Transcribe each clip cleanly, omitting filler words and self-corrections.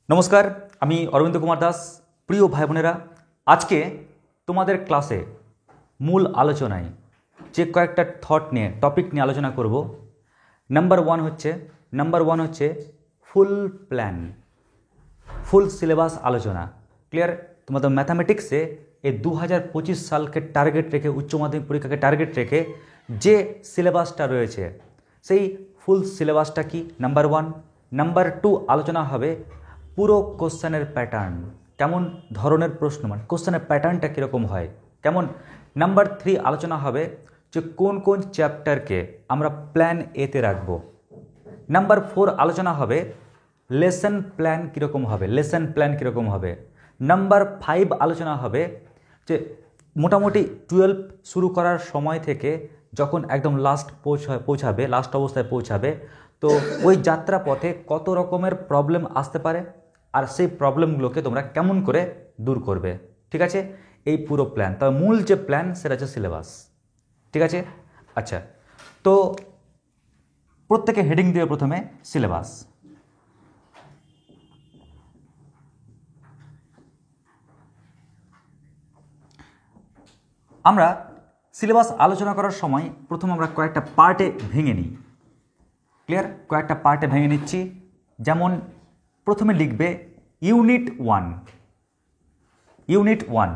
নমস্কার, আমি অরবিন্দ কুমার দাস। প্রিয় ভাই বোনেরা, আজকে তোমাদের ক্লাসে মূল আলোচনায় যে কয়েকটা টপিক নিয়ে আলোচনা করব। নাম্বার ওয়ান হচ্ছে ফুল প্ল্যান, ফুল সিলেবাস আলোচনা। ক্লিয়ার? তোমাদের ম্যাথামেটিক্সে এই 2025 সালকে টার্গেট রেখে, উচ্চ মাধ্যমিক পরীক্ষাকে টার্গেট রেখে যে সিলেবাসটা রয়েছে সেই ফুল সিলেবাসটা কি, নাম্বার ওয়ান। নাম্বার টু, আলোচনা হবে পুরো কোশ্চেনের প্যাটার্ন, কেমন ধরনের প্রশ্ন, মানে কোশ্চেনের প্যাটার্নটা কীরকম হয়, কেমন। নাম্বার থ্রি, আলোচনা হবে যে কোন কোন চ্যাপ্টারকে আমরা প্ল্যান এতে রাখবো। নাম্বার ফোর, আলোচনা হবে লেসন প্ল্যান কীরকম হবে। নাম্বার ফাইভ, আলোচনা হবে যে মোটামুটি 12 শুরু করার সময় থেকে যখন একদম লাস্ট অবস্থায় পৌঁছাবে, তো ওই যাত্রা পথে কত রকমের প্রবলেম আসতে পারে আর সেই প্রবলেমগুলোকে তোমরা কেমন করে দূর করবে। ঠিক আছে? এই পুরো প্ল্যান, তবে মূল যে প্ল্যান সেটা হচ্ছে সিলেবাস। ঠিক আছে? আচ্ছা, তো প্রত্যেকে হেডিং দিয়ে প্রথমে সিলেবাস। আমরা সিলেবাস আলোচনা করার সময় প্রথম আমরা কয়েকটা পার্টে ভেঙে নিই। ক্লিয়ার? কয়েকটা পার্টে ভেঙে নিচ্ছি। যেমন প্রথমে লিখবে ইউনিট ওয়ান।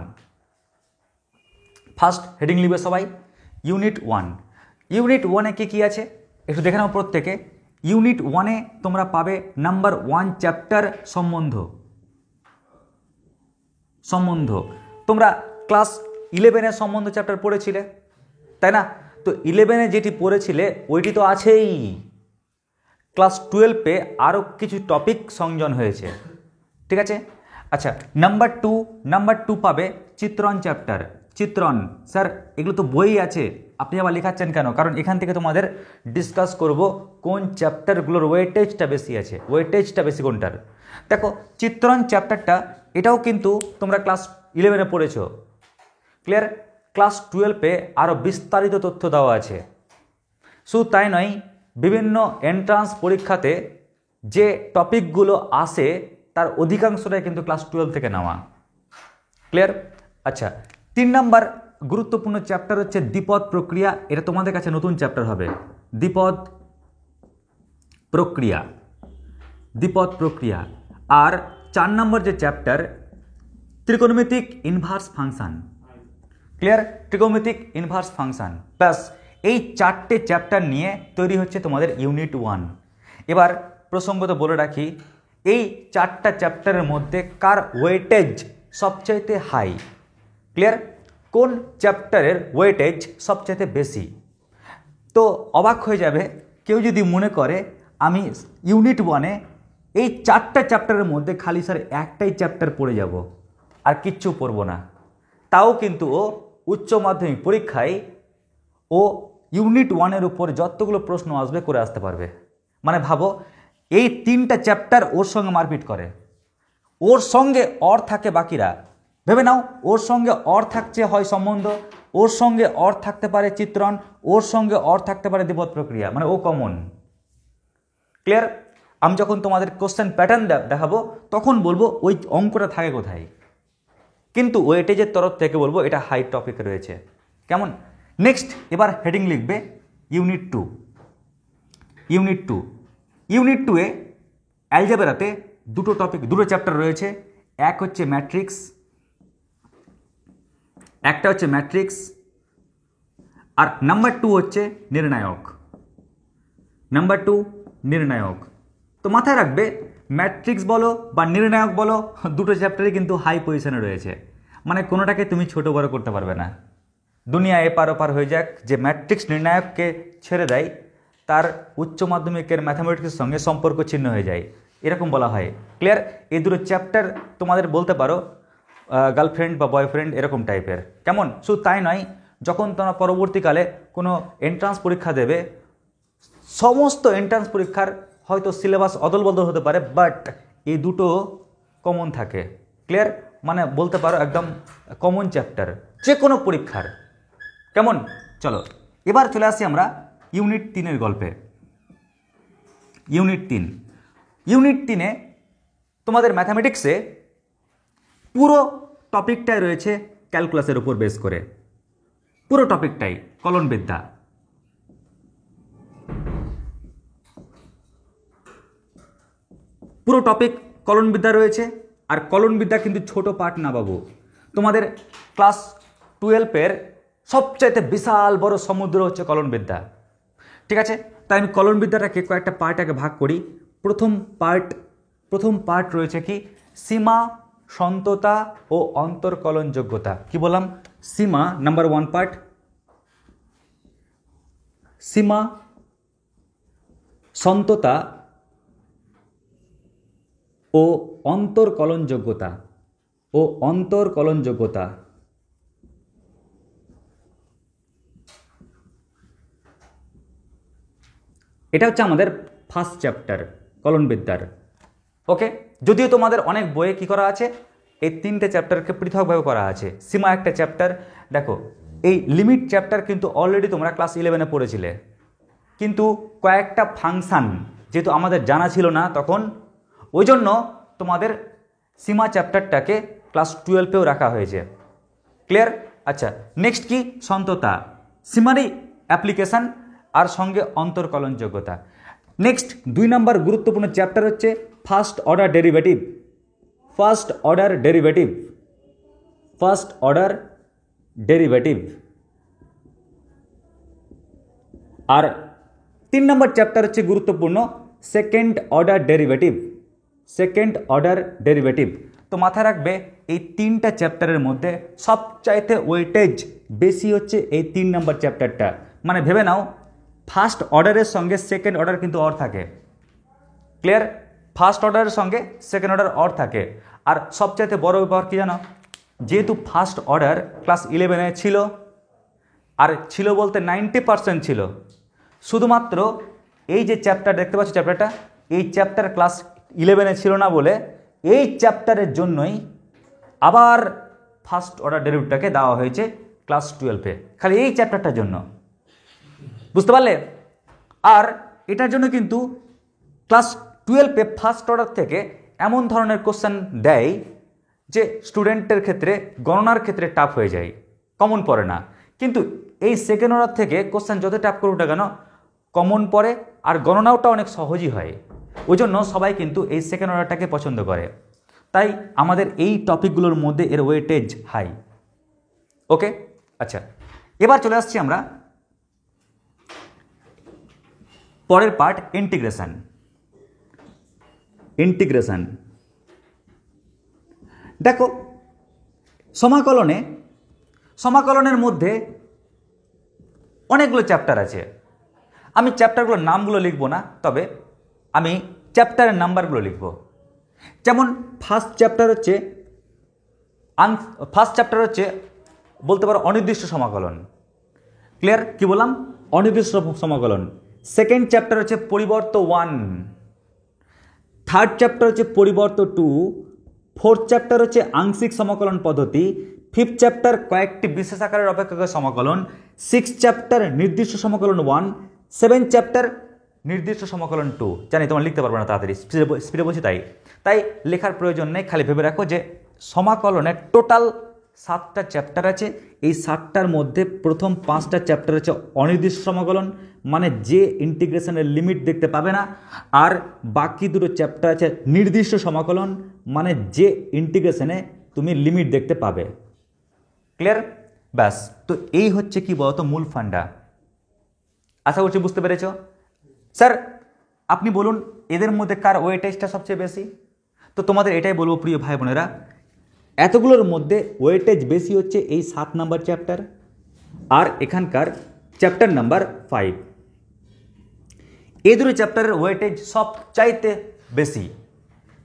ফার্স্ট হেডিং লিখবে সবাই ইউনিট ওয়ানে কি আছে একটু দেখে নাও প্রত্যেকে। ইউনিট ওয়ানে তোমরা পাবে নাম্বার 1 চ্যাপ্টার সম্বন্ধ। তোমরা ক্লাস 11-এর সম্বন্ধ চ্যাপ্টার পড়েছিলে, তাই না? তো 11-এ যেটি পড়েছিলে ওইটি তো আছেই। ক্লাস 12-এ আরও কিছু টপিক সংযোজন হয়েছে। ঠিক আছে? আচ্ছা, নাম্বার টু পাবে চিত্রণ চ্যাপ্টার। চিত্রণ, স্যার এগুলো তো বই আছে, আপনি আবার লেখাচ্ছেন কেন? কারণ এখান থেকে তোমাদের ডিসকাস করব কোন চ্যাপ্টারগুলোর ওয়েটেজটা বেশি কোনটার। দেখো, চিত্রণ চ্যাপ্টারটা এটাও কিন্তু তোমরা ক্লাস 11-এ পড়েছো। ক্লিয়ার? ক্লাস 12-এ আরও বিস্তারিত তথ্য দেওয়া আছে। শুধু তাই নয়, বিভিন্ন এন্ট্রান্স পরীক্ষাতে যে টপিকগুলো আসে তার অধিকাংশটাই কিন্তু ক্লাস 12 থেকে নেওয়া। ক্লিয়ার? আচ্ছা, 3 নাম্বার গুরুত্বপূর্ণ চ্যাপ্টার হচ্ছে দ্বিপদ প্রক্রিয়া। এটা তোমাদের কাছে নতুন চ্যাপ্টার হবে, দ্বিপদ প্রক্রিয়া। আর 4 নম্বর যে চ্যাপ্টার ত্রিকোণমিতিক ইনভার্স ফাংশন। ক্লিয়ার? ত্রিকোণমিতিক ইনভার্স ফাংশন। প্লাস এই 4টে চ্যাপ্টার নিয়ে তৈরি হচ্ছে তোমাদের ইউনিট 1। এবার প্রসঙ্গত বলে রাখি, এই 4টা চ্যাপ্টারের মধ্যে কার ওয়েটেজ সবচাইতে হাই? ক্লিয়ার? কোন চ্যাপ্টারের ওয়েটেজ সবচাইতে বেশি? তো অবাক হয়ে যাবে কেউ যদি মনে করে আমি ইউনিট 1-এ এই 4টা চ্যাপ্টারের মধ্যে খালি স্যার একটাই চ্যাপ্টার পড়ে যাব আর কিচ্ছু পড়ব না। তাও কিন্তু ও উচ্চ মাধ্যমিক পরীক্ষায় ও ইউনিট 1-এর উপর যতগুলো প্রশ্ন আসবে করে আসতে পারবে। মানে ভাবো, এই 3টা চ্যাপ্টার ওর সঙ্গে মারপিট করে, ওর সঙ্গে অর থাকে বাকিরা। ভেবে নাও, ওর সঙ্গে অর থাকছে হয় সম্বন্ধ, ওর সঙ্গে অর থাকতে পারে চিত্রণ, ওর সঙ্গে অর থাকতে পারে দ্বিপদ প্রক্রিয়া, মানে ও কমন। ক্লিয়ার? আমি যখন তোমাদের কোশ্চেন প্যাটার্ন দেখাবো তখন বলবো ওই অঙ্কটা থাকে কোথায়, কিন্তু ওয়েটেজের তরফ থেকে বলবো এটা হাই টপিকে রয়েছে। কেমন? নেক্সট, এবার হেডিং লিখবে ইউনিট টু এ অ্যালজেব্রাতে দুটো চ্যাপ্টার রয়েছে। একটা হচ্ছে ম্যাট্রিক্স, আর নাম্বার 2 হচ্ছে নির্ণায়ক। তো মাথায় রাখবে, ম্যাট্রিক্স বলো বা নির্ণায়ক বলো, দুটো চ্যাপ্টারই কিন্তু হাই পজিশনে রয়েছে। মানে কোনোটাকে তুমি ছোট বড় করতে পারবে না। দুনিয়া এপার ওপার হয়ে যাক, যে ম্যাট্রিক্স নির্ণায়ককে ছেড়ে দেয় তার উচ্চ মাধ্যমিকের ম্যাথামেটিক্সের সঙ্গে সম্পর্ক ছিন্ন হয়ে যায়, এরকম বলা হয়। ক্লিয়ার? এই দুটো চ্যাপ্টার তোমাদের বলতে পারো গার্লফ্রেন্ড বা বয়ফ্রেন্ড এরকম টাইপের। কেমন? শুধু তাই নয়, যখন তোমরা পরবর্তীকালে কোনো এন্ট্রান্স পরীক্ষা দেবে, সমস্ত এন্ট্রান্স পরীক্ষার হয়তো সিলেবাস অদল বদল হতে পারে, বাট এই দুটো কমন থাকে। ক্লিয়ার? মানে বলতে পারো একদম কমন চ্যাপ্টার যে কোনো পরীক্ষার। কেমন? চলো এবার চলে আসি আমরা ইউনিট 3-এর গল্পে। ইউনিট 3-এ তোমাদের ম্যাথামেটিক্সে পুরো টপিকটাই রয়েছে ক্যালকুলাসের উপর বেস করে, পুরো টপিকটাই কলনবিদ্যা। পুরো টপিক কলনবিদ্যা রয়েছে। আর কলনবিদ্যা কিন্তু ছোট পার্ট না বাবু, তোমাদের ক্লাস 12-এর সবচাইতে বিশাল বড় সমুদ্র হচ্ছে কলনবিদ্যা। ঠিক আছে, তাই আমি কলনবিদ্যাটাকে কয়েকটা পার্টটাকে ভাগ করি। প্রথম পার্ট রয়েছে কি, সীমা, সন্ততা ও অন্তর্কলনযোগ্যতা। কি বললাম? সীমা নাম্বার 1 পার্ট, সীমা, সন্ততা ও অন্তর্কলনযোগ্যতা এটা হচ্ছে আমাদের ফার্স্ট চ্যাপ্টার কলনবিদ্যার। ওকে, যদিও তোমাদের অনেক বইয়ে কি করা আছে, এই 3টে চ্যাপ্টারকে পৃথকভাবে করা আছে। সীমা একটা চ্যাপ্টার, দেখো এই লিমিট চ্যাপ্টার কিন্তু অলরেডি তোমরা ক্লাস 11-এ পড়েছিলে, কিন্তু কয়েকটা ফাংশান যেহেতু আমাদের জানা ছিল না তখন, ওই জন্য তোমাদের সীমা চ্যাপ্টারটাকে ক্লাস 12-এও রাখা হয়েছে। ক্লিয়ার? আচ্ছা, নেক্সট কি, সন্ততা, সীমারই অ্যাপ্লিকেশান আর সঙ্গে অন্তর্কলনযোগ্যতা। নেক্সট 2 নম্বর গুরুত্বপূর্ণ চ্যাপ্টার হচ্ছে ফার্স্ট অর্ডার ডেরিভেটিভ। আর 3 নম্বর চ্যাপ্টার হচ্ছে গুরুত্বপূর্ণ সেকেন্ড অর্ডার ডেরিভেটিভ। তো মাথায় রাখবে এই 3টা চ্যাপ্টারের মধ্যে সবচাইতে ওয়েটেজ বেশি হচ্ছে এই 3 নম্বর চ্যাপ্টারটা। মানে ভেবে নাও, ফার্স্ট অর্ডারের সঙ্গে সেকেন্ড অর্ডার কিন্তু অর থাকে। ক্লিয়ার? ফার্স্ট অর্ডারের সঙ্গে সেকেন্ড অর্ডার অর থাকে। আর সবচাইতে বড় ব্যাপার কি জানো, যেহেতু ফার্স্ট অর্ডার ক্লাস 11-এ ছিল, আর ছিল বলতে 90% ছিল, শুধুমাত্র এই যে চ্যাপ্টার দেখতে পাচ্ছ চ্যাপ্টারটা, এই চ্যাপ্টার ক্লাস 11-এ ছিল না বলে এই চ্যাপ্টারের জন্যই আবার ফার্স্ট অর্ডার ডেরিভেটিভটাকে দেওয়া হয়েছে ক্লাস 12-এ, খালি এই চ্যাপ্টারটার জন্য। বুঝতে পারলে? আর এটার জন্য কিন্তু ক্লাস 12-এ ফার্স্ট অর্ডার থেকে এমন ধরনের কোশ্চেন দেয় যে স্টুডেন্টের ক্ষেত্রে গণনার ক্ষেত্রে টাফ হয়ে যায়, কমন পড়ে না। কিন্তু এই সেকেন্ড অর্ডার থেকে কোশ্চেন যত টাফ করুক না কেন কমন পড়ে, আর গণনাওটা অনেক সহজই হয়। ওই জন্য সবাই কিন্তু এই সেকেন্ড অর্ডারটাকে পছন্দ করে। তাই আমাদের এই টপিকগুলোর মধ্যে এর ওয়েটেজ হাই। ওকে, আচ্ছা, এবার চলে আসছি আমরা পরের পার্ট, ইন্টিগ্রেশন। দেখো, সমাকলনের মধ্যে অনেকগুলো চ্যাপ্টার আছে। আমি চ্যাপ্টারগুলোর নামগুলো লিখব না, তবে আমি চ্যাপ্টারের নাম্বারগুলো লিখব। যেমন ফার্স্ট চ্যাপ্টার হচ্ছে বলতে পারো অনির্দিষ্ট সমাকলন। ক্লিয়ার? কি বললাম? অনির্দিষ্ট সমাকলন। সেকেন্ড চ্যাপ্টার হচ্ছে পরিবর্ত 1, থার্ড চ্যাপ্টার হচ্ছে পরিবর্ত 2, ফোর্থ চ্যাপ্টার হচ্ছে আংশিক সমাকলন পদ্ধতি, ফিফথ চ্যাপ্টার কয়েকটি বিশেষ আকারের অপেক্ষক সমাকলন, সিক্সথ চ্যাপ্টার নির্দিষ্ট সমাকলন 1, সেভেন্থ চ্যাপ্টার নির্দিষ্ট সমাকলন 2। জানি তোমরা লিখতে পারবে না তাড়াতাড়ি, স্পিডে বলছি, তাই লেখার প্রয়োজন নেই। খালি ভেবে রাখো যে সমাকলনের টোটাল 7টা চ্যাপ্টার আছে। এই 7টার মধ্যে প্রথম 5টা চ্যাপ্টার হচ্ছে অনির্দিষ্ট সমাকলন, মানে যে ইন্টিগ্রেশনের লিমিট দেখতে পাবে না। আর বাকি দুটো চ্যাপ্টার আছে নির্দিষ্ট সমাকলন, মানে যে ইন্টিগ্রেশনে তুমি লিমিট দেখতে পাবে। ক্লিয়ার? ব্যাস, তো এই হচ্ছে কি বলতো মূল ফান্ডা। আশা করছি বুঝতে পেরেছ। স্যার আপনি বলুন এদের মধ্যে কার ওয়েটেজটা সবচেয়ে বেশি? তো তোমাদের এটাই বলবো প্রিয় ভাই বোনেরা, এতগুলোর মধ্যে ওয়েটেজ বেশি হচ্ছে এই 7 নম্বর চ্যাপ্টার আর এখানকার চ্যাপ্টার নাম্বার 5। এই দুটো চ্যাপ্টারের ওয়েটেজ সবচাইতে বেশি।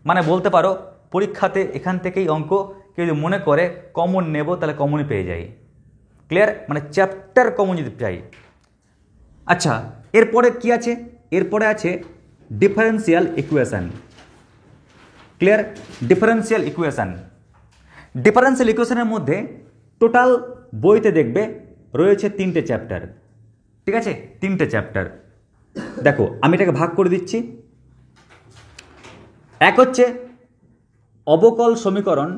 মানে বলতে পারো পরীক্ষাতে এখান থেকেই অঙ্ক কেউ যদি মনে করে কমন নেব তাহলে কমনই পেয়ে যাই। ক্লিয়ার? মানে চ্যাপ্টার কমন যদি চাই। আচ্ছা, এরপরে কি আছে? এরপরে আছে ডিফারেন্সিয়াল ইকুয়েশন। ক্লিয়ার? ডিফারেন্সিয়াল ইকুয়েশনের মধ্যে টোটাল বইতে দেখবে রয়েছে 3টে চ্যাপ্টার। ঠিক আছে, 3টে চ্যাপ্টার। দেখো আমি এটাকে ভাগ করে দিচ্ছি। এক হচ্ছে অবকল সমীকরণ,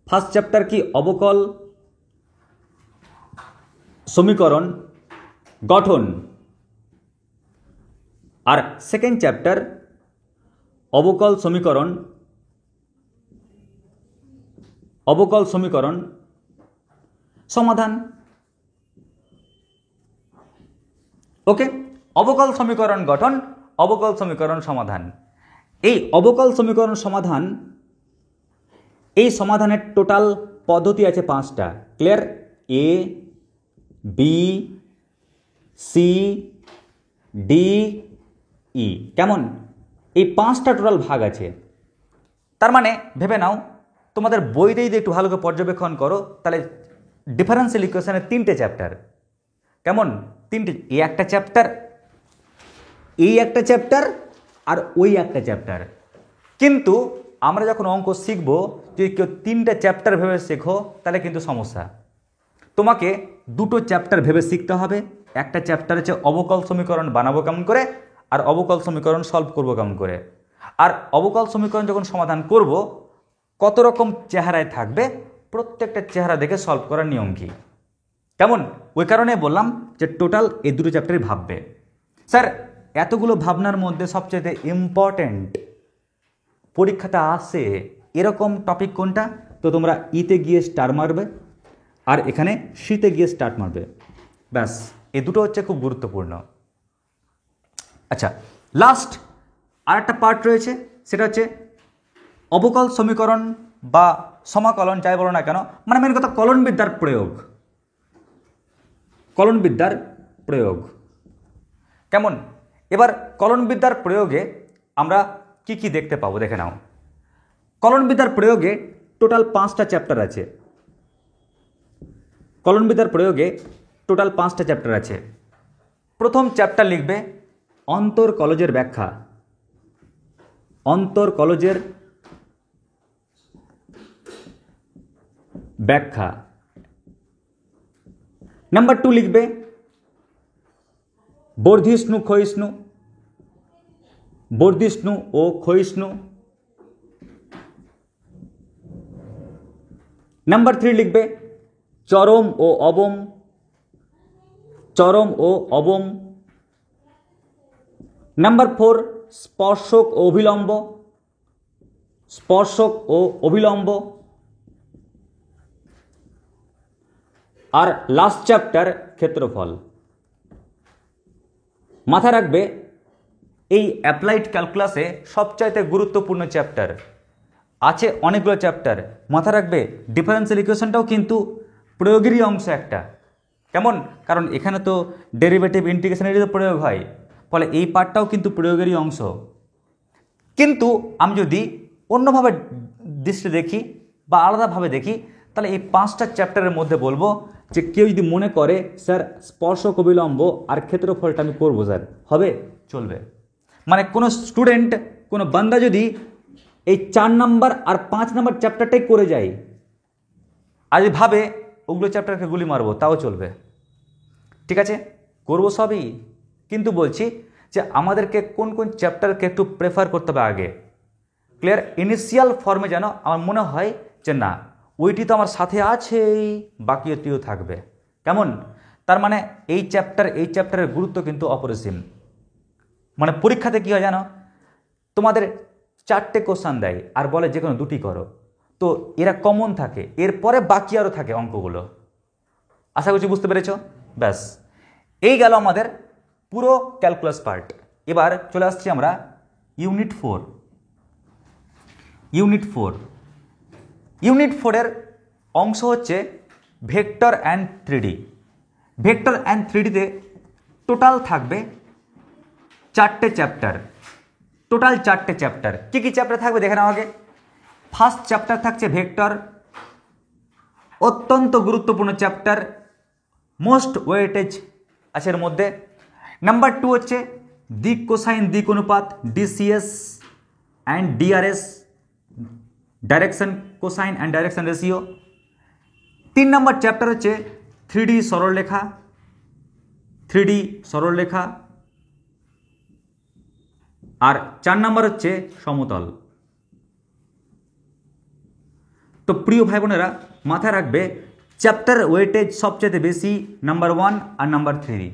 ফার্স্ট চ্যাপ্টার কি অবকল সমীকরণ গঠন, আর সেকেন্ড চ্যাপ্টার অবকল সমীকরণ সমাধান। ওকে, অবকল সমীকরণ গঠন, অবকল সমীকরণ সমাধান। এই অবকল সমীকরণ সমাধান, এই সমাধানের টোটাল পদ্ধতি আছে 5টা। ক্লিয়ার? এ, বি, সি, ডি, ই। কেমন? এই 5টা টোটাল ভাগ আছে। তার মানে ভেবে নাও, তোমাদের বইতে যদি একটু ভালো করে পর্যবেক্ষণ করো তাহলে ডিফারেন্সিয়াল ইকুয়েশনের 3টে চ্যাপ্টার। কেমন? 3টে, এই একটা চ্যাপ্টার, এই একটা চ্যাপ্টার, আর ওই একটা চ্যাপ্টার। কিন্তু আমরা যখন অঙ্ক শিখবো, যদি কেউ 3টে চ্যাপ্টার ভেবে শেখো তাহলে কিন্তু সমস্যা। তোমাকে 2টো চ্যাপ্টার ভেবে শিখতে হবে। একটা চ্যাপ্টার হচ্ছে অবকল সমীকরণ বানাবো কেমন করে, আর অবকল সমীকরণ সলভ করবো কেমন করে। আর অবকল সমীকরণ যখন সমাধান করব, কত রকম চেহারায় থাকবে, প্রত্যেকটা চেহারা দেখে সলভ করার নিয়ম কী। কেমন? ওই কারণে বললাম যে টোটাল এই 2টো চ্যাপ্টারই ভাববে। স্যার, এতগুলো ভাবনার মধ্যে সবচেয়ে ইম্পর্ট্যান্ট পরীক্ষাতে আসে এরকম টপিক কোনটা? তো তোমরা ইতে গিয়ে স্টার মারবে, আর এখানে সিতে গিয়ে স্টার্ট মারবে। ব্যাস, এই দুটো হচ্ছে খুব গুরুত্বপূর্ণ। আচ্ছা, লাস্ট আর একটা পার্ট রয়েছে, সেটা হচ্ছে অবকল সমীকরণ বা সমাকলন, যাই বলো না কেন, মানে মেন কথা কলনবিদ্যার প্রয়োগ। কলনবিদ্যার প্রয়োগ কেমন? এবার কলনবিদ্যার প্রয়োগে আমরা কি কি দেখতে পাবো দেখে নাও। কলনবিদ্যার প্রয়োগে টোটাল 5টা চ্যাপ্টার আছে। কলনবিদ্যার প্রয়োগে টোটাল 5টা চ্যাপ্টার আছে। প্রথম চ্যাপ্টার লিখবে অন্তরকলজের ব্যাখ্যা। অন্তরকলজের ব্যাখ্যা। নাম্বার 2 লিখবে বর্ধিষ্ণু ক্ষয়িষ্ণু। বর্ধিষ্ণু ও ক্ষয়িষ্ণু। নাম্বার 3 লিখবে চরম ও অবম। চরম ও অবম। নাম্বার 4 স্পর্শক ও অভিলম্ব। স্পর্শক ও অভিলম্ব। আর লাস্ট চ্যাপ্টার ক্ষেত্রফল। মাথা রাখবে, এই অ্যাপ্লাইড ক্যালকুলাসে সবচাইতে গুরুত্বপূর্ণ চ্যাপ্টার আছে। অনেকগুলো চ্যাপ্টার মাথা রাখবে। ডিফারেন্সিয়াল ইকুয়েশনটাও কিন্তু প্রয়োগেরই অংশ একটা। কেমন? কারণ এখানে তো ডেরিভেটিভ ইন্টিগ্রেশনেরই প্রয়োগ হয়, ফলে এই পার্টটাও কিন্তু প্রয়োগেরই অংশ। কিন্তু আমি যদি অন্যভাবে দৃষ্টি দেখি বা আলাদাভাবে দেখি, তাহলে এই 5টা চ্যাপ্টারের মধ্যে বলবো যে কেউ যদি মনে করে স্যার স্পর্শক অবিলম্ব আর ক্ষেত্রফলটা আমি করবো, স্যার হবে, চলবে। মানে কোনো স্টুডেন্ট, কোনো বান্দা যদি এই 4 নাম্বার আর 5 নাম্বার চ্যাপ্টারটাই করে যায়, আর যদি ভাবে ওগুলো চ্যাপ্টারকে গুলি মারবো, তাও চলবে। ঠিক আছে, করবো সবই, কিন্তু বলছি যে আমাদেরকে কোন কোন চ্যাপ্টারকে একটু প্রেফার করতে হবে আগে। ক্লিয়ার? ইনিশিয়াল ফর্মে যেন আমার মনে হয় যে না, ওইটি তো আমার সাথে আছেই, বাকি ওটিও থাকবে। কেমন? তার মানে এই চ্যাপ্টারের গুরুত্ব কিন্তু অপরিসীম। মানে পরীক্ষাতে কী হয় জানো, তোমাদের 4টে কোশ্চান দেয় আর বলে যে কোনো 2টি করো, তো এরা কমন থাকে, এরপরে বাকি আরও থাকে অঙ্কগুলো। আশা করছি বুঝতে পেরেছ? ব্যাস, এই গেল আমাদের পুরো ক্যালকুলাস পার্ট। এবার চলে আসছি আমরা ইউনিট 4। ইউনিট 4-এর অংশ হচ্ছে vector and 3D। Vector and 3Dতে টোটাল থাকবে 4টে চ্যাপ্টার। টোটাল 4টে চ্যাপ্টার। কী কী চ্যাপ্টার থাকবে দেখে নাও আগে। ফার্স্ট চ্যাপ্টার থাকছে ভেক্টর, অত্যন্ত গুরুত্বপূর্ণ চ্যাপ্টার, মোস্ট ওয়েটেজ আছে এর মধ্যে। নাম্বার 2 হচ্ছে দিক কোসাইন দিক অনুপাত, DCs and DRS, direction cosine and direction ratio. 3 number chapter হচ্ছে 3D সরলরেখা। 3D সরলরেখা। আর 4 নম্বর হচ্ছে সমতল। তো প্রিয় ভাই বোনেরা মাথায় রাখবে, চ্যাপ্টার ওয়েটেজ সবচেয়ে বেশি নাম্বার 1 আর নাম্বার 3।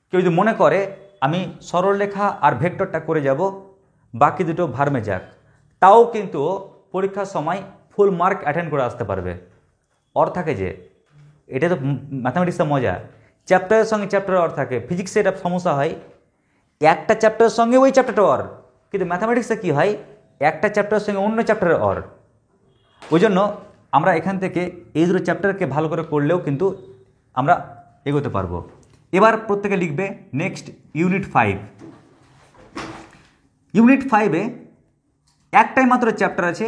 কেউ যদি মনে করে আমি সরলরেখা আর ভেক্টরটা করে যাব, বাকি দুটো ভার্মে যাক, তাও কিন্তু পরীক্ষার সময় ফুল মার্ক অ্যাটেন্ড করে আসতে পারবে। অর থাকে যে, এটা তো ম্যাথামেটিক্সের মজা, চ্যাপ্টারের সঙ্গে চ্যাপ্টারের অর থাকে। ফিজিক্সে এটা সমস্যা হয়, একটা চ্যাপ্টারের সঙ্গে ওই চ্যাপ্টারটা অর, কিন্তু ম্যাথামেটিক্সে কী হয়, একটা চ্যাপ্টারের সঙ্গে অন্য চ্যাপ্টারের অর। ওই জন্য আমরা এখান থেকে এই দুটো চ্যাপ্টারকে ভালো করে করলেও কিন্তু আমরা এগোতে পারবো। এবার প্রত্যেকে লিখবে নেক্সট ইউনিট 5। ইউনিট 5-এ একটাই মাত্র চ্যাপ্টার আছে,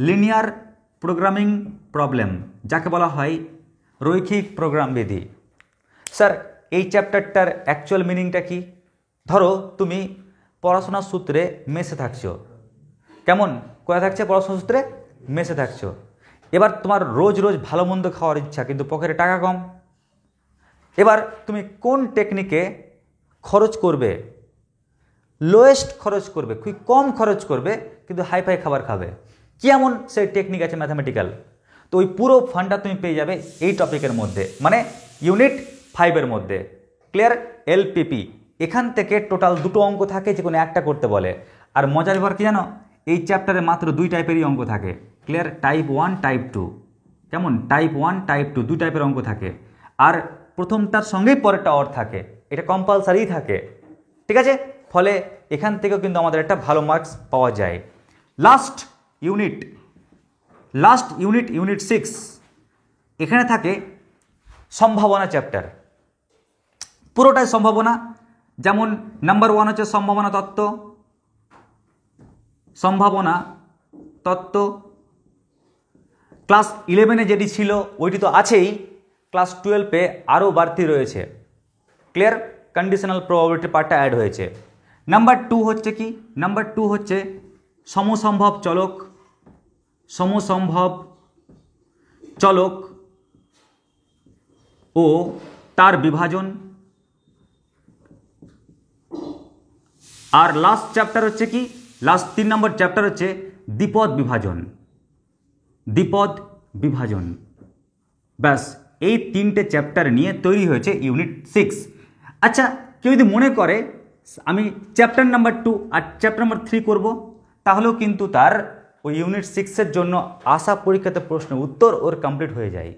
লিনিয়ার প্রোগ্রামিং প্রবলেম, যাকে বলা হয় রৈখিক প্রোগ্রাম বিধি। স্যার এই চ্যাপ্টারটার অ্যাকচুয়াল মিনিংটা কি? ধরো তুমি পড়াশোনার সূত্রে মেসে থাকছো, কেমন কোথায় থাকছে? পড়াশোনার সূত্রে মেসে থাকছো। এবার তোমার রোজ রোজ ভালো মন্দ খাওয়ার ইচ্ছা, কিন্তু পকেটে টাকা কম। এবার তুমি কোন টেকনিকে খরচ করবে? লোয়েস্ট খরচ করবে, খুব কম খরচ করবে, কিন্তু হাইফাই খাবার খাবে। কি এমন সেই টেকনিক আছে ম্যাথামেটিক্যাল? তো ওই পুরো ফান্ডটা তুমি পেয়ে যাবে এই টপিকের মধ্যে, মানে ইউনিট 5-এর মধ্যে। ক্লিয়ার? এলপিপি। এখান থেকে টোটাল দুটো অঙ্ক থাকে, যে কোনো একটা করতে বলে। আর মজার ব্যাপার কি জানো, এই চ্যাপ্টারে মাত্র 2 টাইপেরই অঙ্ক থাকে। ক্লিয়ার? Type 1 type 2। কেমন? টাইপ 1 টাইপ 2 2 টাইপের অঙ্ক থাকে, আর প্রথমটার সঙ্গেই পরেরটা অর থাকে, এটা কম্পালসারিই থাকে। ঠিক আছে? ফলে এখান থেকেও কিন্তু আমাদের একটা ভালো মার্কস পাওয়া যায়। লাস্ট ইউনিট ইউনিট 6, এখানে থাকে সম্ভাবনা চ্যাপ্টার, পুরোটাই সম্ভাবনা। যেমন নাম্বার 1 হচ্ছে সম্ভাবনা তত্ত্ব। ক্লাস 11-এ যেটি ছিল ওইটি তো আছেই, ক্লাস 12-এ আরও বাড়তি রয়েছে। ক্লিয়ার? কন্ডিশনাল প্রবাবিলিটি পার্টটা অ্যাড হয়েছে। নাম্বার 2 হচ্ছে কি? নাম্বার 2 হচ্ছে সমসম্ভব চলক ও তার বিভাজন। আর লাস্ট চ্যাপ্টার হচ্ছে কি? লাস্ট 3 নম্বর চ্যাপ্টার হচ্ছে দ্বিপদ বিভাজন। ব্যাস, এই 3টে চ্যাপ্টার নিয়ে তৈরি হয়েছে ইউনিট 6। আচ্ছা, কেউ যদি মনে করে আমি চ্যাপ্টার নাম্বার 2 আর চ্যাপ্টার নাম্বার 3 করব, তাহলেও কিন্তু তার ওই ইউনিট 6-এর জন্য আসা পরীক্ষাতে প্রশ্ন উত্তর ওর কমপ্লিট হয়ে যায়।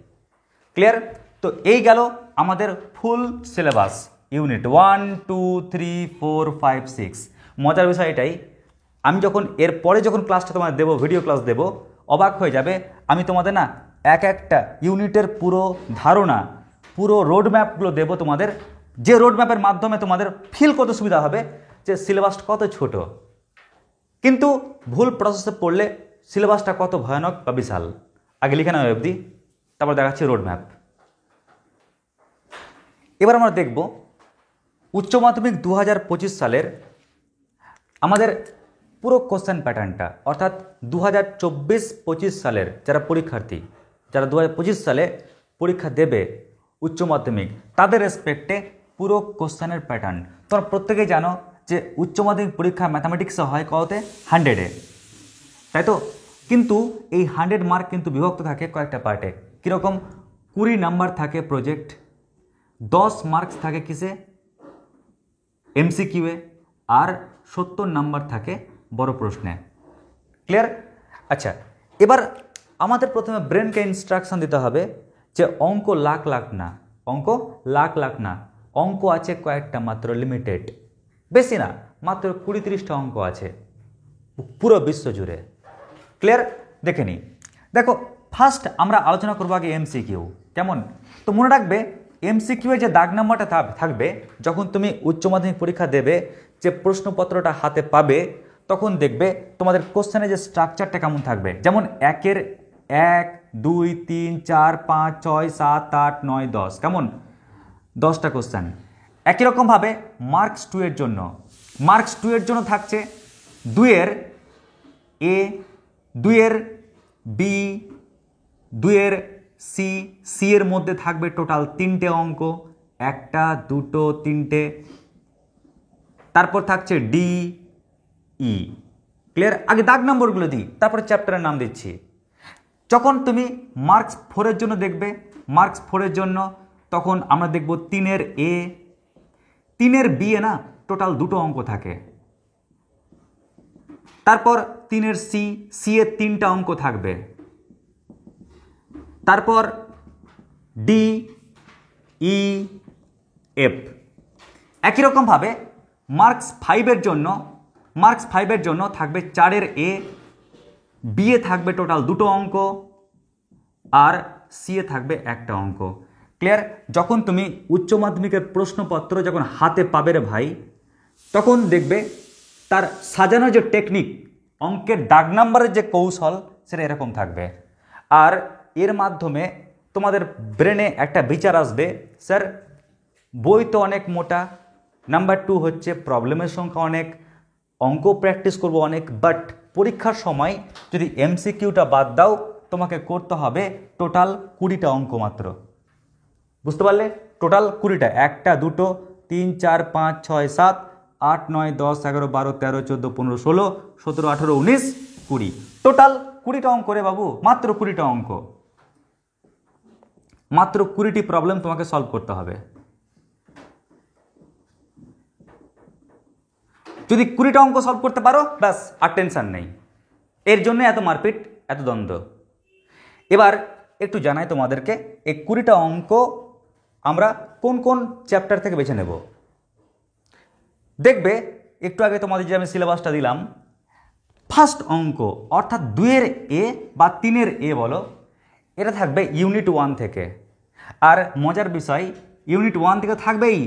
ক্লিয়ার? তো এই গেল আমাদের ফুল সিলেবাস, ইউনিট 1 2 3 4 5 6। মজার বিষয় এটাই, আমি যখন এরপরে যখন ক্লাসটা তোমাদের দেবো, ভিডিও ক্লাস দেবো, অবাক হয়ে যাবে। আমি তোমাদের না একটা ইউনিটের পুরো ধারণা, পুরো রোডম্যাপগুলো দেবো তোমাদের, যে রোডম্যাপের মাধ্যমে তোমাদের ফিল করতে সুবিধা হবে যে সিলেবাসটা কত ছোট, কিন্তু ভুল প্রসেসে পড়লে সিলেবাসটা কত ভয়ানক বা বিশাল। আগে লিখে নাও অবধি, তারপর দেখাচ্ছি রোডম্যাপ। এবার আমরা দেখব উচ্চ মাধ্যমিক 2025 সালের আমাদের পুরো কোশ্চেন প্যাটার্নটা, অর্থাৎ 2024-25 সালের যারা পরীক্ষার্থী, যারা 2025 সালে পরীক্ষা দেবে উচ্চ মাধ্যমিক, তাদের রেসপেক্টে পুরো কোশ্চেনের প্যাটার্ন। তোমরা প্রত্যেকেই জানো যে উচ্চ মাধ্যমিক পরীক্ষা ম্যাথামেটিক্সে হয় কততে? 100-এ, তাই তো? কিন্তু এই 100 মার্ক কিন্তু বিভক্ত থাকে কয়েকটা পার্টে। কীরকম? 20 নাম্বার থাকে প্রজেক্ট, 10 মার্কস থাকে কিসে? এমসিকিউয়ে, আর 70 নাম্বার থাকে বড় প্রশ্নে। ক্লিয়ার? আচ্ছা, এবার আমাদের প্রথমে ব্রেনকে ইনস্ট্রাকশন দিতে হবে যে অঙ্ক লাখ লাখ না, অঙ্ক আছে কয়েকটা মাত্র, লিমিটেড, বেশি না, মাত্র 20-30টা অঙ্ক আছে পুরো বিশ্ব জুড়ে। ক্লিয়ার? দেখে নিই। দেখো, ফার্স্ট আমরা আলোচনা করবো আগে এমসিকিউ। কেমন? তো মনে রাখবে এমসিকিউ যে দাগ নাম্বারটা থাকবে, যখন তুমি উচ্চ মাধ্যমিক পরীক্ষা দেবে, যে প্রশ্নপত্রটা হাতে পাবে, তখন দেখবে তোমাদের কোশ্চেনের যে স্ট্রাকচারটা কেমন থাকবে। যেমন 1-এর 1 2 3 4 5 6 7 8 9 10, কেমন? 10টা কোশ্চেন। একই রকমভাবে মার্কস 2-এর জন্য থাকছে 2-এর এ, 2-এর বি, 2-এর সি, সি এর মধ্যে থাকবে টোটাল 3টে অঙ্ক, 1টা 2টো 3টে। তারপর থাকছে ডি, ই। ক্লিয়ার? আগে দাগ নম্বরগুলো দিই, তারপরে চ্যাপ্টারের নাম দিচ্ছি। যখন তুমি মার্কস 4-এর জন্য দেখবে, মার্কস 4-এর জন্য তখন আমরা দেখব 3-এর এ, 3-এর বি এ না টোটাল 2টো অঙ্ক থাকে। তারপর 3-এর সি, সি এর 3টা অঙ্ক থাকবে। তারপর ডি, ই, এফ। একই রকমভাবে মার্কস 5-এর জন্য থাকবে 4-এর এ, বি এ থাকবে টোটাল 2টো অঙ্ক, আর সি এ থাকবে 1টা অঙ্ক। ক্লিয়ার? যখন তুমি উচ্চ মাধ্যমিকের প্রশ্নপত্র যখন হাতে পাবে রে ভাই, তখন দেখবে তার সাজানোর যে টেকনিক, অঙ্কের দাগ নাম্বারের যে কৌশল, সেটা এরকম থাকবে। আর এর মাধ্যমে তোমাদের ব্রেনে একটা বিচার আসবে, স্যার বই তো অনেক মোটা, নাম্বার 2 হচ্ছে প্রবলেমের সংখ্যা অনেক, অঙ্ক প্র্যাকটিস করব অনেক, বাট পরীক্ষার সময় যদি এমসিকিউটা বাদ দাও, তোমাকে করতে হবে টোটাল 20টা অঙ্ক মাত্র। বুঝতে পারলে? টোটাল 20টা, 1টা 2টো 3 4 5 6 7 8 9 10 11 12 13 14 15 16 17 18 19 20, টোটাল 20টা অঙ্ক রে বাবু, মাত্র 20টা অঙ্ক, মাত্র 20টি প্রবলেম তোমাকে সলভ করতে হবে। যদি 20টা অঙ্ক সলভ করতে পারো, ব্যাস আর টেনশন নেই। এর জন্য এত মারপিট, এত দ্বন্দ্ব। এবার একটু জানাই তোমাদেরকে, এই 20টা অঙ্ক আমরা কোন কোন চ্যাপ্টার থেকে বেছে নেব। দেখবে একটু আগে তোমাদের যে আমি সিলেবাসটা দিলাম, ফার্স্ট অঙ্ক অর্থাৎ 2-এর এ বা 3-এর এ বলো, এটা থাকবে ইউনিট 1 থেকে। আর মজার বিষয়, ইউনিট 1 থেকে থাকবেই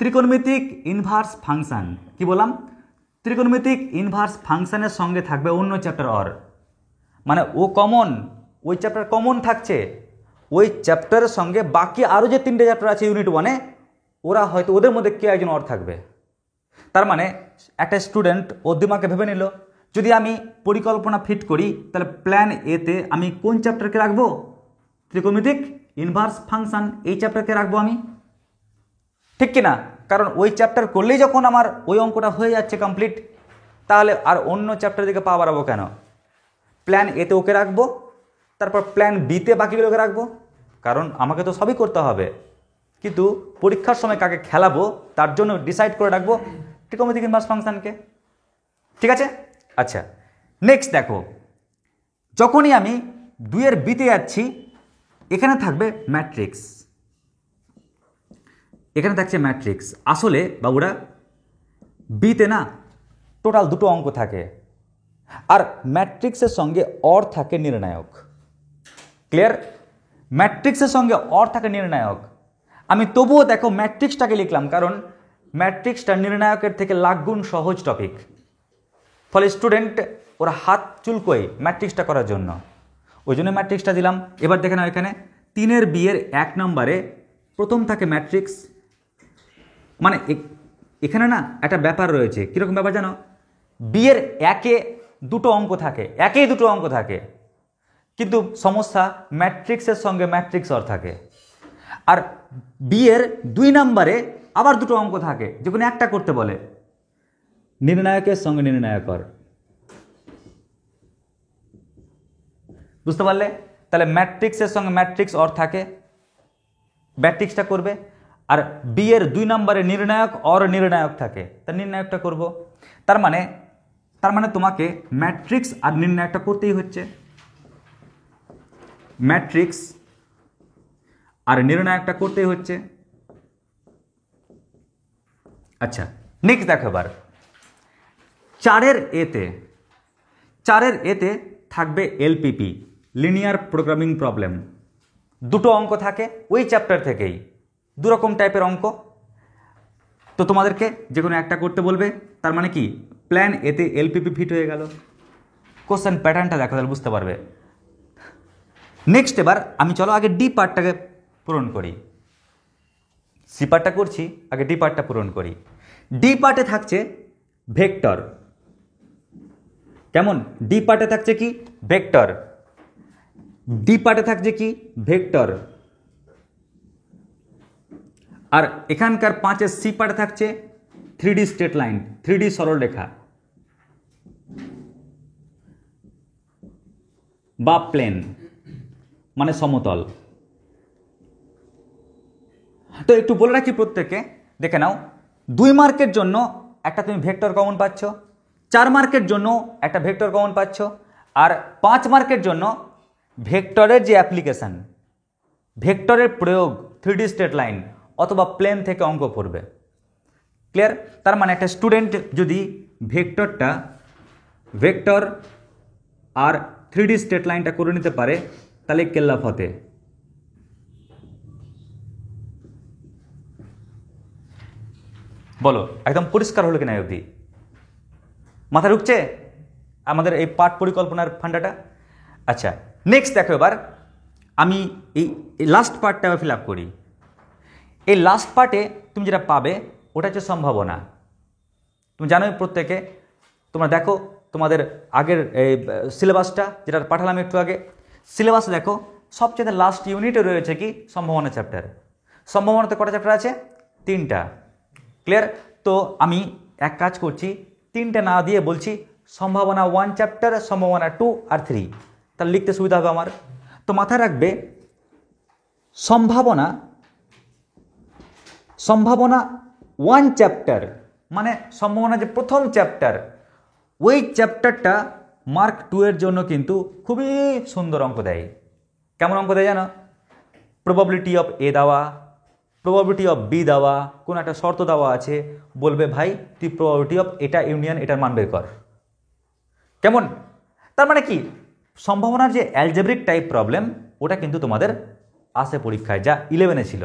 ত্রিকোণমিতিক ইনভার্স ফাংশন। কি বললাম? ত্রিকোণমিতিক ইনভার্স ফাংশনের সঙ্গে থাকবে অন্য চ্যাপ্টার অর, মানে ও কমন, ওই চ্যাপ্টার কমন থাকছে, ওই চ্যাপ্টারের সঙ্গে বাকি আরও যে 3টে চ্যাপ্টার আছে ইউনিট 1-এ, ওরা হয়তো ওদের মধ্যে কে একজন অর থাকবে। তার মানে একটা স্টুডেন্ট ওর দিমাগে ভেবে নিল, যদি আমি পরিকল্পনা ফিট করি, তাহলে প্ল্যান এতে আমি কোন চ্যাপ্টারকে রাখবো? ত্রিকোণমিতিক ইনভার্স ফাংশন, এই চ্যাপ্টারকে রাখবো আমি, ঠিক কিনা? কারণ ওই চ্যাপ্টার করলেই যখন আমার ওই অঙ্কটা হয়ে যাচ্ছে কমপ্লিট, তাহলে আর অন্য চ্যাপ্টার দিকে পা বাড়াবো কেন? প্ল্যান এতে ওকে রাখবো, তারপর প্ল্যান বিতে বাকিগুলোকে রাখবো, কারণ আমাকে তো সবই করতে হবে, কিন্তু পরীক্ষার সময় কাকে খেলাবো তার জন্য ডিসাইড করে রাখবো ত্রিকোণমিতিক ইনভার্স ফাংশনকে। ঠিক আছে? আচ্ছা, নেক্সট দেখো, যখনই আমি 2-এর বিতে যাচ্ছি, এখানে থাকবে ম্যাট্রিক্স, এখানে থাকছে ম্যাট্রিক্স। আসলে বাবুরা বিতে না টোটাল 2টো অঙ্ক থাকে, আর ম্যাট্রিক্সের সঙ্গে অর থাকে নির্ণায়ক। ক্লিয়ার? ম্যাট্রিক্সের সঙ্গে অর থাকে নির্ণায়ক। আমি তবুও দেখো ম্যাট্রিক্সটাকে লিখলাম, কারণ ম্যাট্রিক্সটা নির্ণায়কের থেকে লাখ গুণ সহজ টপিক, ফলে স্টুডেন্ট ওরা হাত চুলকোয় ম্যাট্রিক্সটা করার জন্য, ওই জন্য ম্যাট্রিক্সটা দিলাম। এবার দেখে নাও, এখানে 3-এর বিয়ের 1 নম্বরে প্রথম থাকে ম্যাট্রিক্স। মানে এখানে না একটা ব্যাপার রয়েছে, কীরকম ব্যাপার জানো? বিয়ের 1-এ 2টো অঙ্ক থাকে, 1-এ 2টো অঙ্ক থাকে, কিন্তু সমস্যা ম্যাট্রিক্সের সঙ্গে ম্যাট্রিক্স অর থাকে। আর বিয়ের 2 নম্বরে আবার 2টো অঙ্ক থাকে, যেখানে একটা করতে বলে, নির্ণায়কের সঙ্গে নির্ণায়ক অর। বুঝতে পারলে? তাহলে ম্যাট্রিক্সের সঙ্গে ম্যাট্রিক্স অর থাকে, ম্যাট্রিক্সটা করবে। আর বিয়ের 2 নম্বরে নির্ণায়ক অর নির্ণায়ক থাকে, তার নির্ণায়কটা করব। তার মানে তোমাকে ম্যাট্রিক্স আর নির্ণায়কটা করতেই হচ্ছে, ম্যাট্রিক্স আর নির্ণায়কটা করতেই হচ্ছে। আচ্ছা, নেক্সট দেখো এবার 4-এর এতে থাকবে এলপিপি, লিনিয়ার প্রোগ্রামিং প্রবলেম। 2টো অঙ্ক থাকে ওই চ্যাপ্টার থেকেই, 2 রকম টাইপের অঙ্ক। তো তোমাদেরকে যে কোনো একটা করতে বলবে, তার মানে কি প্ল্যান এতে এলপিপি ফিট হয়ে গেল। কোশ্চেন প্যাটার্নটা দেখো, তাহলে বুঝতে পারবে। নেক্সট এবার আমি চলো আগে ডি পার্টটাকে পূরণ করি, সি পার্টটা করছি, আগে ডি পার্টটা পূরণ করি। ডি পার্টে থাকছে ভেক্টর। কেমন? ডি পার্টে থাকছে কি? ভেক্টর। ডি পার্টে থাকছে কি? ভেক্টর। আর এখানকার 5-এর সি পার্টে থাকছে 3D স্ট্রেট লাইন, 3D সরলরেখা। বা প্লেন মানে সমতল। তো একটু বলে রাখি প্রত্যেককে, দেখে নাও 2 মার্কের জন্য একটা তুমি ভেক্টর কমন পাচ্ছ, 4 মার্কের জন্য একটা ভেক্টর কমন পাচ্ছ, আর 5 মার্কের জন্য ভেক্টরের যে অ্যাপ্লিকেশান, ভেক্টরের প্রয়োগ 3D স্ট্রেট লাইন অথবা প্লেন থেকে অঙ্ক করবে। ক্লিয়ার? তার মানে একটা স্টুডেন্ট যদি ভেক্টর আর 3D স্ট্রেট লাইনটা করে নিতে পারে তাহলে কেল্লা ফতে। বলো একদম পরিষ্কার হলো কিনা অবধি? মাথা ঢুকছে আমাদের এই পাঠ পরিকল্পনার ফান্ডাটা? আচ্ছা, নেক্সট দেখো, এবার আমি এই লাস্ট পার্টটা ফিল আপ করি। এই লাস্ট পার্টে তুমি যেটা পাবে ওটা হচ্ছে সম্ভাবনা। তুমি জানোই প্রত্যেকে, তোমরা দেখো তোমাদের আগের এই সিলেবাসটা যেটা পাঠালাম একটু আগে, সিলেবাসে দেখো সবচেয়ে লাস্ট ইউনিটে রয়েছে কি সম্ভাবনা চ্যাপ্টার। সম্ভাবনাতে কটা চ্যাপ্টার আছে? 3টা। ক্লিয়ার? তো আমি এক কাজ করছি, 3টে না দিয়ে বলছি সম্ভাবনা 1 চ্যাপ্টার, সম্ভাবনা 2 আর 3, তাহলে লিখতে সুবিধা হবে আমার। তো মাথায় রাখবে সম্ভাবনা 1 চ্যাপ্টার মানে সম্ভাবনা যে প্রথম চ্যাপ্টার, ওই চ্যাপ্টারটা মার্ক 2 এর জন্য কিন্তু খুবই সুন্দর অঙ্ক দেয়। কেমন অঙ্ক দেয় জানো? প্রবাবিলিটি অফ এ দেওয়া, প্রবাবিলিটি অফ বি দেওয়া, কোনো একটা শর্ত দেওয়া আছে, বলবে ভাই তুই প্রবাবিলিটি অফ এটা ইউনিয়ন এটার মান বের কর। কেমন? তার মানে কি সম্ভাবনার যে অ্যালজেব্রিক টাইপ প্রবলেম ওটা কিন্তু তোমাদের আসে পরীক্ষায়, যা 11-এ ছিল।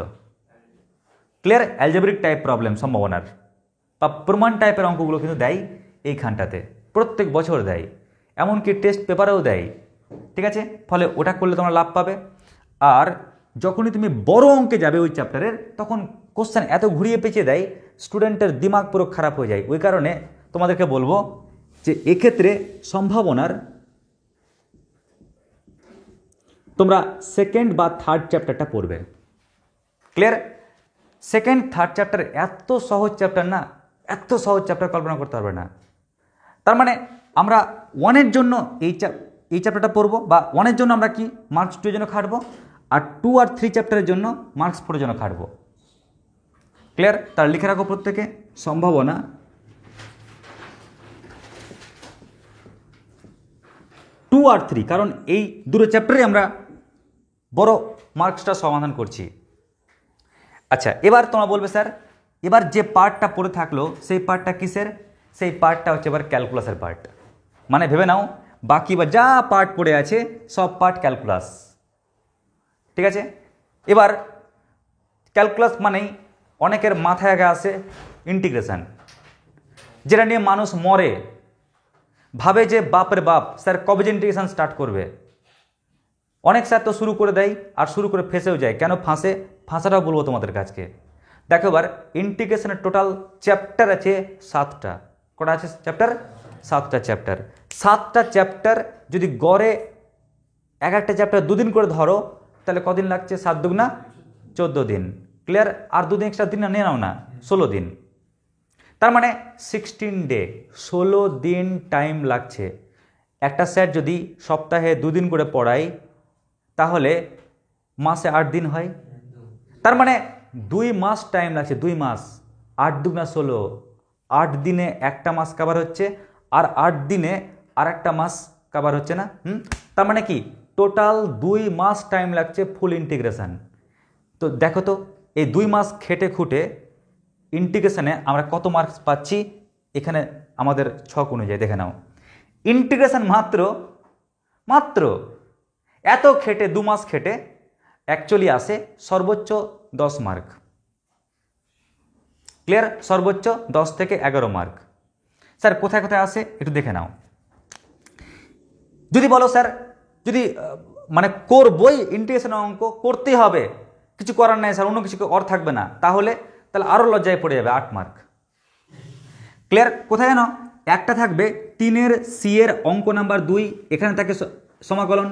ক্লিয়ার? অ্যালজেব্রিক টাইপ প্রবলেম সম্ভাবনার বা প্রমাণ টাইপের অঙ্কগুলো কিন্তু দেয় এইখানটাতে, প্রত্যেক বছর দেয়, এমনকি টেস্ট পেপারেও দেয়। ঠিক আছে? ফলে ওটা করলে তোমরা লাভ পাবে। আর যখনই তুমি বড় অঙ্কে যাবে ওই চ্যাপ্টারের, তখন কোশ্চেন এত ঘুরিয়ে পেঁচিয়ে দেয়, স্টুডেন্টের দিমাগ পুরো খারাপ হয়ে যায়। ওই কারণে তোমাদেরকে বলবো যে এক্ষেত্রে সম্ভাবনার তোমরা 2nd বা 3rd চ্যাপ্টারটা পড়বে। ক্লিয়ার? 2nd, 3rd চ্যাপ্টার এত সহজ চ্যাপ্টার না, এত সহজ চ্যাপ্টার কল্পনা করতে পারবে না। তার মানে আমরা 1-এর জন্য এই চ্যাপ্টারটা পড়বো, বা 1-এর জন্য আমরা কি মার্কস 2 এর জন্য খাটবো, আর 2 আর 3 চ্যাপ্টারের জন্য মার্কস 4 এর জন্য খাটবো। ক্লিয়ার? তার লিখে রাখো প্রত্যেকে সম্ভাবনা 2 আর 3, কারণ এই দুটো চ্যাপ্টারে আমরা বড় মার্কসটা সমাধান করছি। আচ্ছা, এবার তোমরা বলবে স্যার এবার যে পার্টটা পড়ে থাকলো সেই পার্টটা কিসের? সেই পার্টটা হচ্ছে এবার ক্যালকুলাসের পার্ট। মানে ভেবে নাও বাকি বা যা পার্ট পড়ে আছে সব পার্ট ক্যালকুলাস। ঠিক আছে? এবার ক্যালকুলাস মানেই অনেকের মাথায় আগে আসে ইন্টিগ্রেশন, যেটা নিয়ে মানুষ মরে, ভাবে যে বাপরে বাপ স্যার কবে যে ইন্টিগ্রেশন স্টার্ট করবে। অনেক স্যার তো শুরু করে দেয় আর শুরু করে ফেঁসেও যায়। কেন ফাঁসে? ফাঁসাটাও বলবো তোমাদের কাছকে। দেখো এবার ইন্টিগ্রেশনের টোটাল চ্যাপ্টার আছে 7টা। কটা আছে চ্যাপ্টার? 7টা চ্যাপ্টার। 7টা চ্যাপ্টার যদি গড়ে এক একটা চ্যাপ্টার 2 দিন করে ধরো, তাহলে কদিন লাগছে? 7 দুগুণা 14 দিন। ক্লিয়ার? আর 2 দিন এক্সট্রা দিন নিয়ে নাও না, 16 দিন। তার মানে 16 ডে, 16 দিন টাইম লাগছে। একটা স্যার যদি সপ্তাহে 2 দিন করে পড়ায় তাহলে মাসে 8 দিন হয়। তার মানে 2 মাস টাইম লাগছে, 2 মাস। 8 দুগুণা 16, 8 দিনে একটা মাস কভার হচ্ছে, আর 8 দিনে আর একটা মাস কভার হচ্ছে না। তার মানে কি টোটাল 2 মাস টাইম লাগছে ফুল ইন্টিগ্রেশন। তো দেখো তো এই 2 মাস খেটে খুঁটে ইন্টিগ্রেশনে আমরা কত মার্কস পাচ্ছি, এখানে আমাদের ছক অনুযায়ী দেখে নাও। ইন্টিগ্রেশন মাত্র এত খেটে 2 মাস খেটে অ্যাকচুয়ালি আসে সর্বোচ্চ 10 মার্ক। ক্লিয়ার? সর্বোচ্চ 10 থেকে 11 মার্ক। স্যার কোথায় কোথায় আসে একটু দেখে নাও। যদি বলো স্যার যদি মানে করবই ইন্টিগ্রেশন অঙ্ক করতেই হবে, কিছু করার নাই স্যার, অন্য কিছু অর থাকবে না, তাহলে আরও লজ্জায় পড়ে যাবে 8 মার্ক। ক্লিয়ার? কোথায় জানো? একটা থাকবে 3-এর সি এর অঙ্ক নাম্বার 2, এখানে থাকে সমাকলন,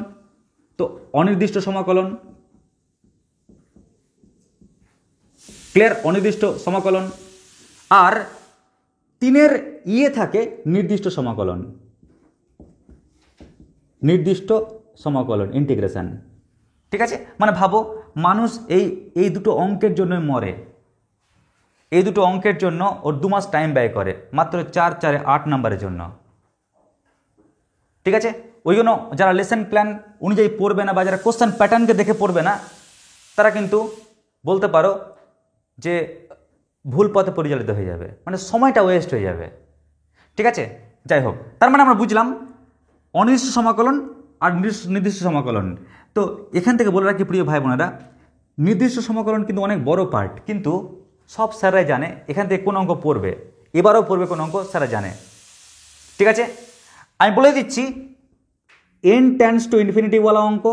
তো অনির্দিষ্ট সমাকলন। ক্লিয়ার? অনির্দিষ্ট সমাকলন। আর 3-এর ইয়ে থাকে নির্দিষ্ট সমাকলন, নির্দিষ্ট সমাকলন ইন্টিগ্রেশন। ঠিক আছে, মানে ভাবো মানুষ এই দুটো অঙ্কের জন্যই মরে, এই দুটো অঙ্কের জন্য ওর 2 মাস টাইম ব্যয় করে মাত্র 4 4 8 নাম্বারের জন্য। ঠিক আছে, ওই জন্য যারা লেসন প্ল্যান অনুযায়ী পড়বে না বা যারা কোশ্চেন প্যাটার্নকে দেখে পড়বে না তারা কিন্তু বলতে পারো যে ভুল পথে পরিচালিত হয়ে যাবে, মানে সময়টা ওয়েস্ট হয়ে যাবে। ঠিক আছে, যাই হোক, তার মানে আমরা বুঝলাম অনির্দিষ্ট সমাকলন আর নির্দিষ্ট সমাকলন। তো এখান থেকে বলে রাখি প্রিয় ভাই বোনেরা, নির্দিষ্ট সমাকলন কিন্তু অনেক বড় পার্ট, কিন্তু সব স্যাররাই জানে এখান থেকে কোন অঙ্ক পড়বে, এবারও পড়বে কোন অঙ্ক স্যাররা জানে। ঠিক আছে, আমি বলে দিচ্ছি n টেন্ডস টু ইনফিনিটিওয়ালা অঙ্ক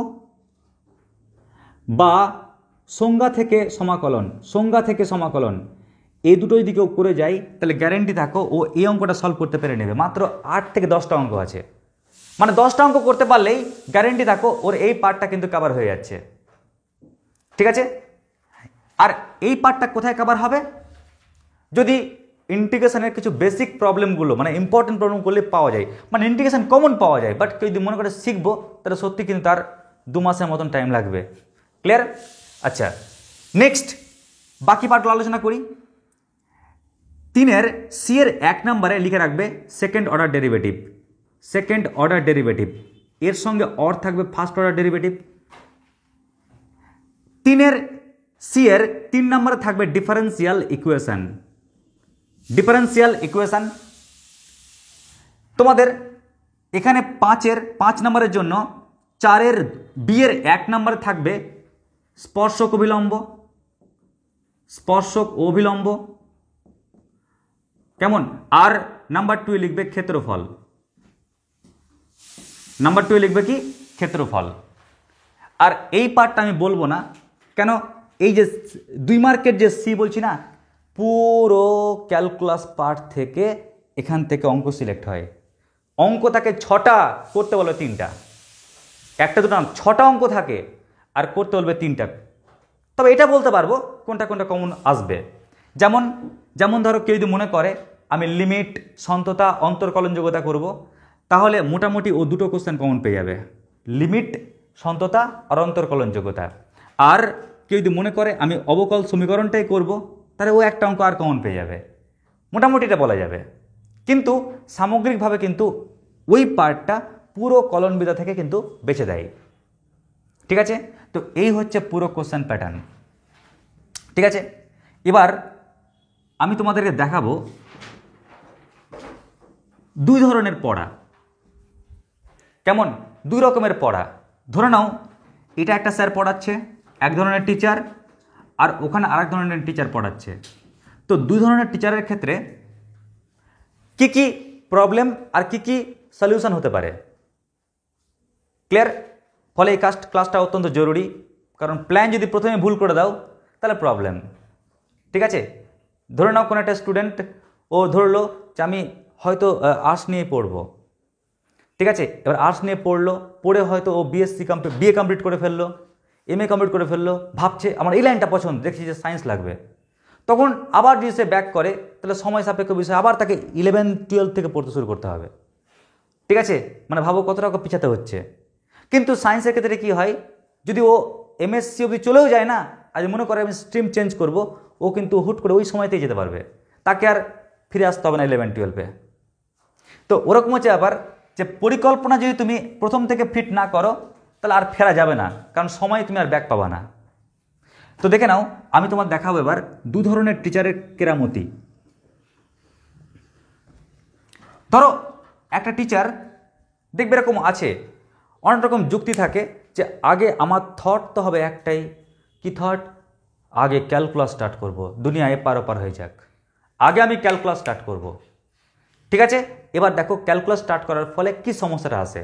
বা সংজ্ঞা থেকে সমাকলন এই দুটোই দিকেও করে যাই তাহলে গ্যারেন্টি থাকো ও এই অঙ্কটা সলভ করতে পেরে নেবে। মাত্র 8 থেকে 10টা অঙ্ক আছে, মানে 10টা অঙ্ক করতে পারলেই গ্যারেন্টি থাকো ওর এই পার্টটা কিন্তু কভার হয়ে যাচ্ছে। ঠিক আছে, আর এই পার্টটা কোথায় কভার হবে, যদি ইন্টিগ্রেশনের কিছু বেসিক প্রবলেমগুলো মানে ইম্পর্টেন্ট প্রবলেমগুলো পাওয়া যায়, মানে ইন্টিগ্রেশন কমন পাওয়া যায়, বাট কেউ যদি মনে করে শিখবো তাহলে সত্যি কিন্তু তার 2 মাসের মতন টাইম লাগবে। ক্লিয়ার? আচ্ছা, নেক্সট বাকি পার্টগুলো আলোচনা করি। 3-এর সি এর 1 নম্বরে লিখে রাখবে সেকেন্ড অর্ডার ডেরিভেটিভ, এর সঙ্গে অর থাকবে ফার্স্ট অর্ডার ডেরিভেটিভ। 3-এর সি এর 3 নম্বরে থাকবে ডিফারেন্সিয়াল ইকুয়েশন। তোমাদের এখানে 5 নম্বরের জন্য 4-এর বি এর 1 নম্বরে থাকবে স্পর্শক অভিলম্ব, কেমন? আর নাম্বার 2 লিখবে ক্ষেত্রফল, কি ক্ষেত্রফল। আর এই পার্টটা আমি বলবো না, কেন? এই যে 2 মার্কের যে সি বলছি না, পুরো ক্যালকুলাস পার্ট থেকে এখান থেকে অঙ্ক সিলেক্ট হয়। অঙ্ক থাকে 6টা, করতে বলবে 3টা, একটা দুটো 6টা অঙ্ক থাকে আর করতে বলবে 3টা। তবে এটা বলতে পারবো কোনটা কমন আসবে। যেমন ধরো কেউ যদি মনে করে আমি লিমিট, সন্ততা, অন্তর্কলনযোগ্যতা করব, তাহলে মোটামুটি ও দুটো কোশ্চেন কমন পেয়ে যাবে, লিমিট, সন্ততা আর অন্তর্কলনযোগ্যতা। আর কেউ যদি মনে করে আমি অবকল সমীকরণটাই করব, তাহলে ও একটা অঙ্ক আর কমন পেয়ে যাবে, মোটামুটি এটা বলা যাবে। কিন্তু সামগ্রিকভাবে কিন্তু ওই পার্টটা পুরো কলনবিদ্যা থেকে কিন্তু বেছে দেয়। ঠিক আছে, তো এই হচ্ছে পুরো কোশ্চেন প্যাটার্ন। ঠিক আছে, এবার আমি তোমাদেরকে দেখাবো 2 ধরনের পড়া। কেমন? 2 রকমের পড়া। ধরে নাও এটা একটা স্যার পড়াচ্ছে, এক ধরনের টিচার, আর ওখানে আরেক ধরনের টিচার পড়াচ্ছে। তো 2 ধরনের টিচারের ক্ষেত্রে কি কি প্রবলেম আর কি সলিউশন হতে পারে। ক্লিয়ার? ফলে এই ক্লাসটা অত্যন্ত জরুরি, কারণ প্ল্যান যদি প্রথমে ভুল করে দাও তাহলে প্রবলেম। ঠিক আছে, ধরে নাও কোনো একটা স্টুডেন্ট ও ধরলো যে আমি হয়তো আর্টস নিয়ে পড়বো। ঠিক আছে, এবার আর্টস নিয়ে পড়ে হয়তো ও বিএ কমপ্লিট করে ফেললো, এমএ কমপ্লিট করে ফেললো, ভাবছে আমার এই লাইনটা পছন্দ, দেখছি যে সায়েন্স লাগবে। তখন আবার যদি সে ব্যাক করে তাহলে সময় সাপেক্ষ বিষয়, আবার তাকে 11-12 থেকে পড়তে শুরু করতে হবে। ঠিক আছে, মানে ভাবো কতটা পিছাতে হচ্ছে। কিন্তু সায়েন্সের ক্ষেত্রে কি হয়, যদি ও এমএসসি অবধি চলেও যায় না, আজ মনে করে আমি স্ট্রিম চেঞ্জ করব, ও কিন্তু হুট করে ওই সময়তেই যেতে পারবে, তাকে আর ফিরে আসতে হবে না 11-12-এ। তো ওরকম হচ্ছে আবার যে পরিকল্পনা যদি তুমি প্রথম থেকে ফিট না করো তাহলে আর ফেরা যাবে না, কারণ সময় তুমি আর ব্যাক পাবা না। তো দেখে নাও, আমি তোমার দেখাবো এবার 2 ধরনের টিচারের কেরামতি। ধরো একটা টিচার দেখবে এরকম আছে, অনেক রকম যুক্তি থাকে যে আগে আমার থট তো হবে একটাই, কি থট? আগে ক্যালকুলাস স্টার্ট করব, দুনিয়া এপার ওপার হয়ে যাক, আগে আমি ক্যালকুলাস স্টার্ট করব। ঠিক আছে, এবার দেখো ক্যালকুলাস স্টার্ট করার ফলে কি সমস্যাটা আসে।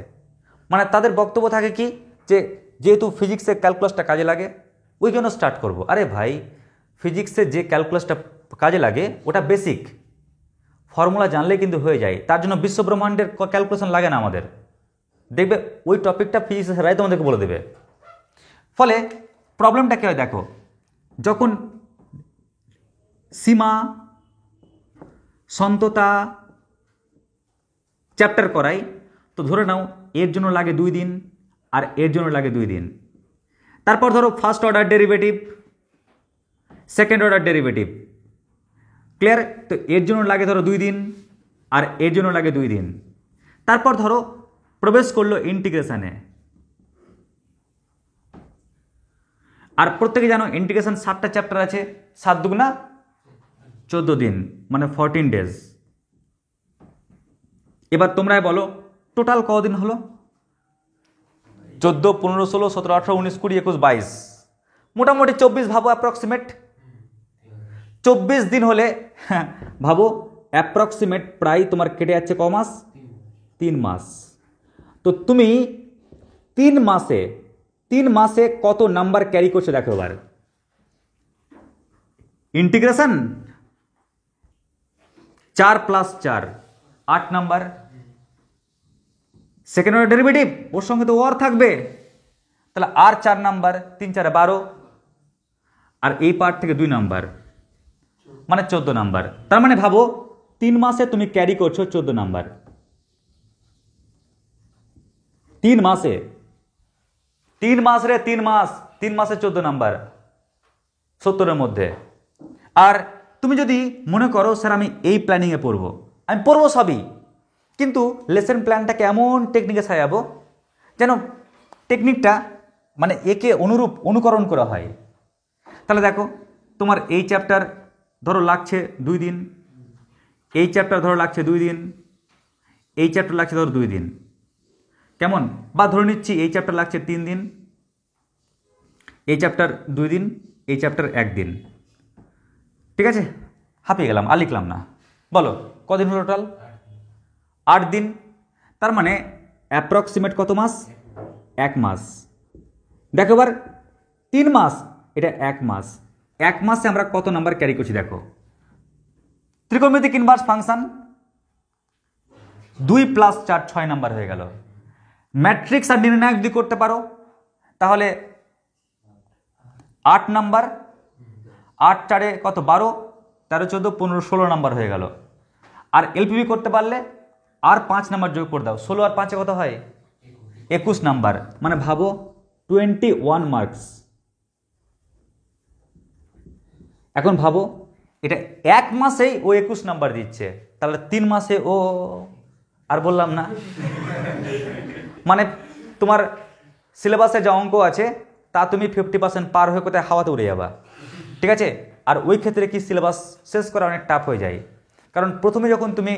মানে তাদের বক্তব্য থাকে কি, যে যেহেতু ফিজিক্সে ক্যালকুলাসটা কাজে লাগে ওই জন্য স্টার্ট করব। আরে ভাই, ফিজিক্সে যে ক্যালকুলাসটা কাজে লাগে ওটা বেসিক, ফর্মুলা জানলেই কিন্তু হয়ে যায়, তার জন্য বিশ্বব্রহ্মাণ্ডের ক্যালকুলেশন লাগে না আমাদের। দেখবে ওই টপিকটা ফিজিক্সের স্যারাই তোমাদেরকে বলে দেবে। ফলে প্রবলেমটা কী হয় দেখো, যখন সীমা, সন্ততা চ্যাপ্টার করাই, তো ধরে নাও এর জন্য লাগে 2 দিন, আর এর জন্য লাগে 2 দিন। তারপর ধরো first order derivative, second order derivative, clear? তো এর জন্য লাগে ধরো 2 দিন আর এর জন্য লাগে 2 দিন। তারপর ধরো প্রবেশ করলো ইন্টিগ্রেশনে, আর প্রত্যেকে জানো ইন্টিগ্রেশন 7টা চ্যাপ্টার আছে, 7 দুগুণা 14 দিন, মানে 14 ডেজ। এবার তোমরাই বলো টোটাল কদিন হলো? 14, 15, 16, 17, 18, 19, 20, 21, 22, মোটামুটি 24 ভাবো অ্যাপ্রক্সিমেট। 24 দিন হলে ভাবো অ্যাপ্রক্সিমেট প্রায় তোমার কেটে যাচ্ছে ক মাস? 3 মাস। তো তুমি 3 মাসে কত নাম্বার ক্যারি করছো দেখো এবার। Integration 4 + 4 8 number, second order derivative ওর সঙ্গে তো ওর থাকবে, তাহলে আর 4 নাম্বার, 3 4 12, আর এই পার্ট থেকে 2 নাম্বার, মানে 14 নাম্বার। তার মানে ভাবো 3 মাসে তুমি ক্যারি করছো 14 নাম্বার। 3 মাসে, 3 মাস রে, 3 মাস, 3 মাসে 14 নাম্বার 70-এর মধ্যে। আর তুমি যদি মনে করো স্যার আমি এই প্ল্যানিংয়ে পড়বো, আমি পড়বো সবই, কিন্তু লেসন প্ল্যানটাকে এমন টেকনিকে সাজাবো যেন টেকনিকটা মানে একে অনুকরণ করা হয়। তাহলে দেখো তোমার এই চ্যাপ্টার ধরো লাগছে 2 দিন, এই চ্যাপ্টার ধরো লাগছে 2 দিন, এই চ্যাপ্টার লাগছে ধরো 2 দিন, কেমন? বা ধরে নিচ্ছি এই চ্যাপ্টার লাগছে 3 দিন, এই চ্যাপ্টার 2 দিন, এই চ্যাপ্টার 1 দিন, ঠিক আছে? হাঁপিয়ে গেলাম, আর লিখলাম না। বলো কদিন হলো টোটাল? 8 দিন। তার মানে অ্যাপ্রক্সিমেট কত মাস? 1 মাস। দেখো এবার 3 মাস, এটা 1 মাস। 1 মাসে আমরা কত নাম্বার ক্যারি করছি দেখো। ত্রিকোণমিতিক ইনভার্স ফাংশন 2 + 4 6 নাম্বার হয়ে গেল। ম্যাট্রিক্স আর নির্ণায়ক যদি করতে পারো তাহলে 8 নাম্বার, 8 4 কত? 12, 13, 14, 15, 16 নাম্বার হয়ে গেল। আর এলপিবি করতে পারলে আর 5 নাম্বার যোগ করে দাও, 16 আর 5 কত হয়? 21 নাম্বার, মানে ভাবো 21 মার্কস। এখন ভাবো এটা 1 মাসেই ও 21 নাম্বার দিচ্ছে, তাহলে 3 মাসে ও আর বললাম না, মানে তোমার সিলেবাসে যা অঙ্ক আছে তা তুমি 50% পার হয়ে কোথায় হাওয়াতে উড়ে যাবা, ঠিক আছে? আর ওই ক্ষেত্রে কি সিলেবাস শেষ করা অনেক টাফ হয়ে যায়, কারণ প্রথমে যখন তুমি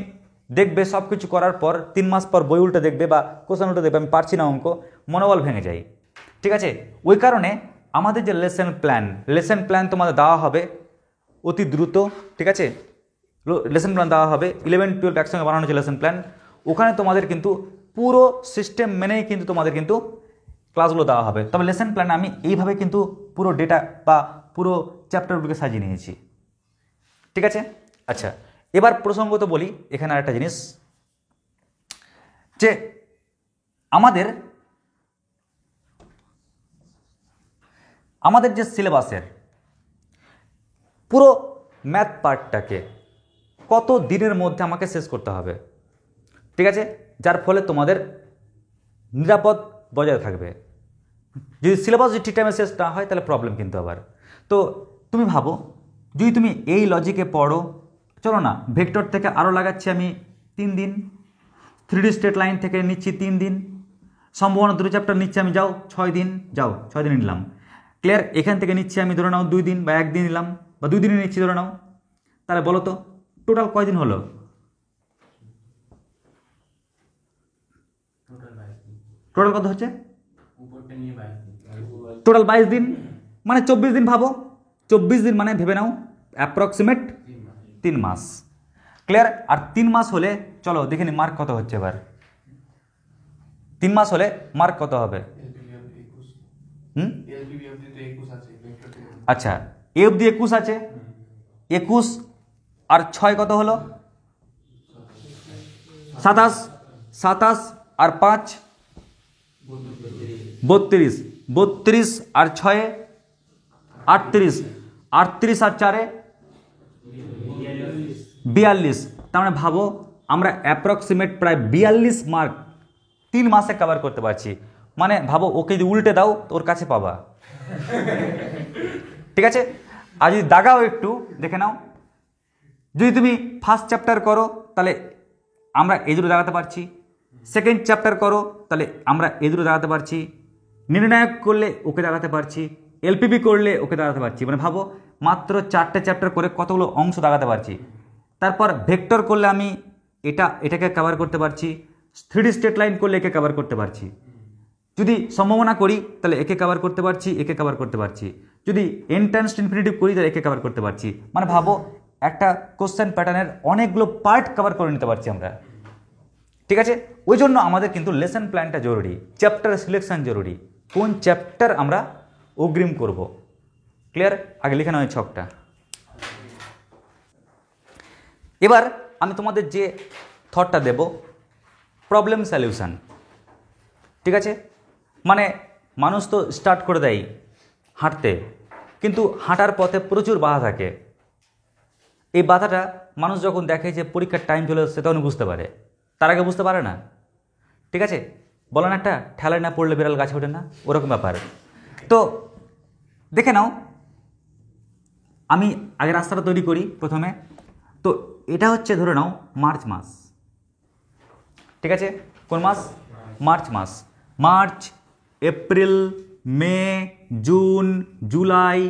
দেখবে সব কিছু করার পর 3 মাস পর বই উল্টে দেখবে বা কোশ্চেন উল্টে দেখবে আমি পারছি না অঙ্ক, মনোবল ভেঙে যায়, ঠিক আছে? ওই কারণে আমাদের যে লেসন প্ল্যান তোমাদের দেওয়া হবে অতি দ্রুত, ঠিক আছে? লেসন প্ল্যান দেওয়া হবে 11 12 একসঙ্গে বানানো হচ্ছে লেসন প্ল্যান। ওখানে তোমাদের কিন্তু পুরো সিস্টেম মেনেই কিন্তু তোমাদের কিন্তু ক্লাসগুলো দেওয়া হবে। তবে লেসন প্ল্যানে আমি এইভাবে কিন্তু পুরো ডেটা বা পুরো চ্যাপ্টারগুলোকে সাজিয়ে নিয়েছি, ঠিক আছে? আচ্ছা, এবার প্রসঙ্গত বলি এখানে আরেকটা জিনিস, যে আমাদের যে সিলেবাসের পুরো ম্যাথ পার্টটাকে কত দিনের মধ্যে আমাকে শেষ করতে হবে, ঠিক আছে? যার ফলে তোমাদের নিরাপদ বজায় থাকবে। যদি সিলেবাস যদি ঠিক টাইমে শেষ না হয় তাহলে প্রবলেম কিন্তু আবার। তো তুমি ভাবো যদি তুমি এই লজিকে পড়ো, চলো না ভেক্টর থেকে আরও লাগাচ্ছি আমি 3 দিন, 3D স্ট্রেট লাইন থেকে নিচ্ছি 3 দিন, সম্ভাবনা 2 চ্যাপ্টার নিচ্ছি আমি, যাও 6 দিন, যাও 6 দিন নিলাম, ক্লিয়ার? এখান থেকে নিচ্ছি আমি ধরে নাও 2 দিন বা 1 দিন নিলাম, বা 2 দিনই নিচ্ছি ধরে নাও, তাহলে বলো তো টোটাল কয়দিন হলো? টোটাল কত হচ্ছে? টোটাল 22 দিন, মানে 24 দিন। ভাবো 24 দিন মানে ভেবে নাও অ্যাপ্রক্সিমেট 3 মাস, ক্লিয়ার? আর 3 মাস হলে চলো দেখে নি মার্ক কত হচ্ছে এবার। 3 মাস হলে মার্ক কত হবে? আচ্ছা, এ অবধি 21 আছে, 21 আর 6 কত হলো? 27, 27 আর 5 32, 32 আর 6 38, 38 আর 4 42। তার মানে ভাবো আমরা অ্যাপ্রক্সিমেট প্রায় 42 মার্ক 3 মাসে কভার করতে পারছি। মানে ভাবো ওকে যদি উল্টে দাও তো ওর কাছে পাবা, ঠিক আছে। আর যদি দাগাও একটু দেখে নাও, যদি তুমি ফার্স্ট চ্যাপ্টার করো তাহলে আমরা এই দুটো দাগাতে পারছি, সেকেন্ড চ্যাপ্টার করো তাহলে আমরা এই দুটো দাগাতে পারছি, নির্ণায়ক করলে ওকে দাগাতে পারছি, এলপিবি করলে ওকে দাগাতে পারছি। মানে ভাবো মাত্র 4টে চ্যাপ্টার করে কতগুলো অংশ দাগাতে পারছি। তারপর ভেক্টর করলে আমি এটাকে কভার করতে পারছি, 3D স্ট্রেট লাইন করলে একে কভার করতে পারছি, যদি সম্ভাবনা করি তাহলে একে কভার করতে পারছি, একে কভার করতে পারছি, যদি এন্ট্রান্স ইনফিনিটিভ করি তাহলে একে কভার করতে পারছি। মানে ভাবো একটা কোশ্চেন প্যাটার্নের অনেকগুলো পার্ট কভার করে নিতে পারছি আমরা, ঠিক আছে। ওই জন্য আমাদের কিন্তু লেসন প্ল্যানটা জরুরি, চ্যাপ্টার সিলেকশন জরুরি, কোন চ্যাপ্টার আমরা অগ্রিম করব। ক্লিয়ার? আগে লিখে নেওয়া ছকটা। এবার আমি তোমাদের যে থটটা দেব, প্রবলেম সলিউশন, ঠিক আছে। মানে মানুষ তো স্টার্ট করে দেয় হাঁটতে, কিন্তু হাঁটার পথে প্রচুর বাধা থাকে। এই বাধাটা মানুষ যখন দেখে যে পরীক্ষার টাইম চলে আসছে তখন বুঝতে পারে, তার আগে বুঝতে পারে না, ঠিক আছে। বলেন একটা ঠেলায় না পড়লে বিড়াল গাছে ওঠে না, ওরকম ব্যাপার। তো দেখে নাও, আমি আগে রাস্তাটা তৈরি করি প্রথমে। তো এটা হচ্ছে ধরে নাও মার্চ মাস, ঠিক আছে। কোন মাস? মার্চ মাস। March, April, May, June, July,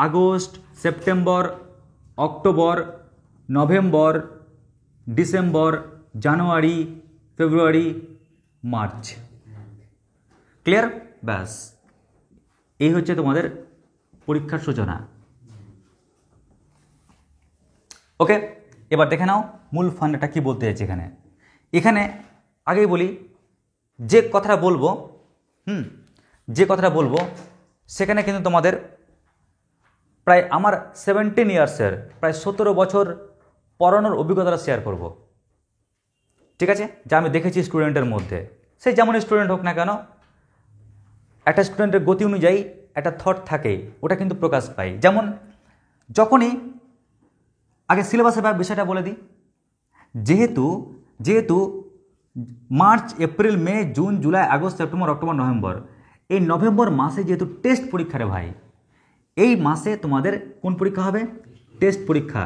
August, September, October, November, December, January, February, March. Clear? ব্যাস, এই হচ্ছে তোমাদের পরীক্ষার সূচনা। ওকে, এবার দেখে নাও মূল ফান্ডাটা কি বলতে চাইছে এখানে। এখানে আগেই বলি, যে কথাটা বলবো যে কথাটা বলবো সেখানে কিন্তু তোমাদের প্রায় আমার 17 ইয়ার্সের প্রায় 17 বছর পড়ানোর অভিজ্ঞতাটা শেয়ার করব, ঠিক আছে। যা আমি দেখেছি স্টুডেন্টের মধ্যে, সে যেমন স্টুডেন্ট হোক না কেন, একটা স্টুডেন্টের গতি অনুযায়ী একটা থট থাকে, ওটা কিন্তু প্রকাশ পায়। যেমন যখনই আগে সিলেবাসের বিষয়টা বলে দিই, যেহেতু March, April, May, June, July, August, September, October, November, এই নভেম্বর মাসে যেহেতু টেস্ট পরীক্ষা রে ভাই, এই মাসে তোমাদের কোন পরীক্ষা হবে? টেস্ট পরীক্ষা,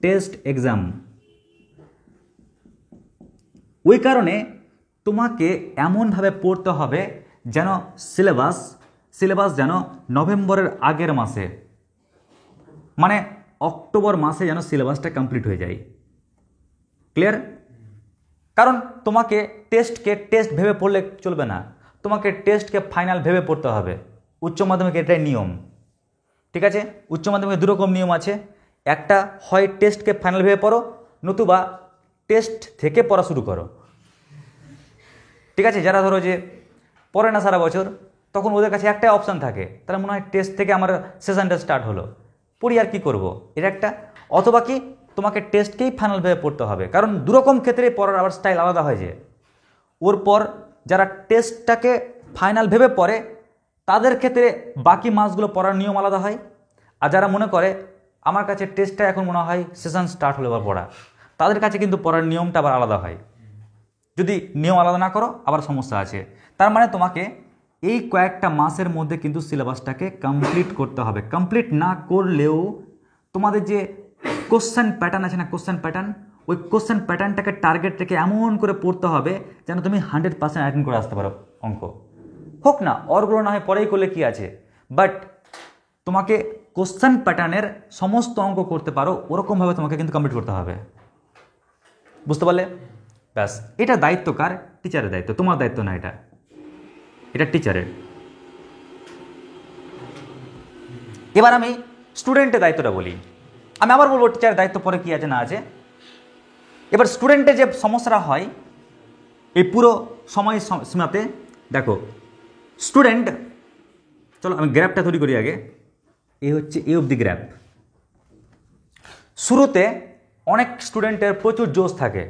টেস্ট এক্সাম। ওই কারণে তোমাকে এমনভাবে পড়তে হবে যেন সিলেবাস যেন নভেম্বরের আগের মাসে, মানে অক্টোবর মাসে যেন সিলেবাসটা কমপ্লিট হয়ে যায়। ক্লিয়ার? কারণ তোমাকে টেস্টকে টেস্ট ভেবে পড়লে চলবে না, তোমাকে টেস্টকে ফাইনাল ভেবে পড়তে হবে। উচ্চ মাধ্যমিক এটাই নিয়ম, ঠিক আছে। উচ্চ মাধ্যমিকে দুরকম নিয়ম আছে, একটা হয় টেস্টকে ফাইনাল ভেবে পড়ো, নতুবা টেস্ট থেকে পড়া শুরু করো, ঠিক আছে। যারা ধরো যে পড়ে না সারা বছর, তখন ওদের কাছে একটাই অপশান থাকে, তাহলে মনে হয় টেস্ট থেকে আমার সেশনটা স্টার্ট হলো, পড়ি আর কি করব, এটা একটা। অথবা কি তোমাকে টেস্টকেই ফাইনাল ভেবে পড়তে হবে, কারণ দুরকম ক্ষেত্রে পড়ার আবার স্টাইল আলাদা হয়। যে ওর পর যারা টেস্টটাকে ফাইনাল ভেবে পড়ে তাদের ক্ষেত্রে বাকি মাসগুলো পড়ার নিয়ম আলাদা হয়, আর যারা মনে করে আমার কাছে টেস্টটা এখন মনে হয় সেশন স্টার্ট হলে আবার পড়া, তাদের কাছে কিন্তু পড়ার নিয়মটা আবার আলাদা হয়। যদি নিয়ম আলাদা না করো আবার সমস্যা আছে। তার মানে তোমাকে এই কয়েকটা মাসের মধ্যে কিন্তু সিলেবাসটাকে কমপ্লিট করতে হবে। কমপ্লিট না করলেও তোমাদের যে কোশ্চেন প্যাটার্ন আছে না, কোশ্চেন প্যাটার্ন, ওই কোশ্চেন প্যাটার্নটাকে টার্গেট রেখে এমন করে পড়তে হবে যেন তুমি 100% অ্যাটেন্ড করে আসতে পারো। অঙ্ক হোক না, অরগুলো না হয় পরেই করলে কি আছে, বাট তোমাকে কোশ্চেন প্যাটার্নের সমস্ত অঙ্ক করতে পারো ওরকমভাবে তোমাকে কিন্তু কমপ্লিট করতে হবে। বুঝতে পারলে? ব্যাস, এটা দায়িত্ব কার? টিচারের দায়িত্ব, তোমার দায়িত্ব না, এটা টিচারের। এবার আমি স্টুডেন্টের দায়িত্বটা বলি, আমি আবার বলবো টিচারের দায়িত্ব পরে কী আছে না আছে। এবার স্টুডেন্টের যে সমস্যাটা হয় এই পুরো সময় সীমাতে, দেখো স্টুডেন্ট, চলো আমি গ্র্যাফটা তৈরি করি আগে। এই হচ্ছে এ অব দি গ্র্যাফ। শুরুতে অনেক স্টুডেন্টের প্রচুর জোশ থাকে,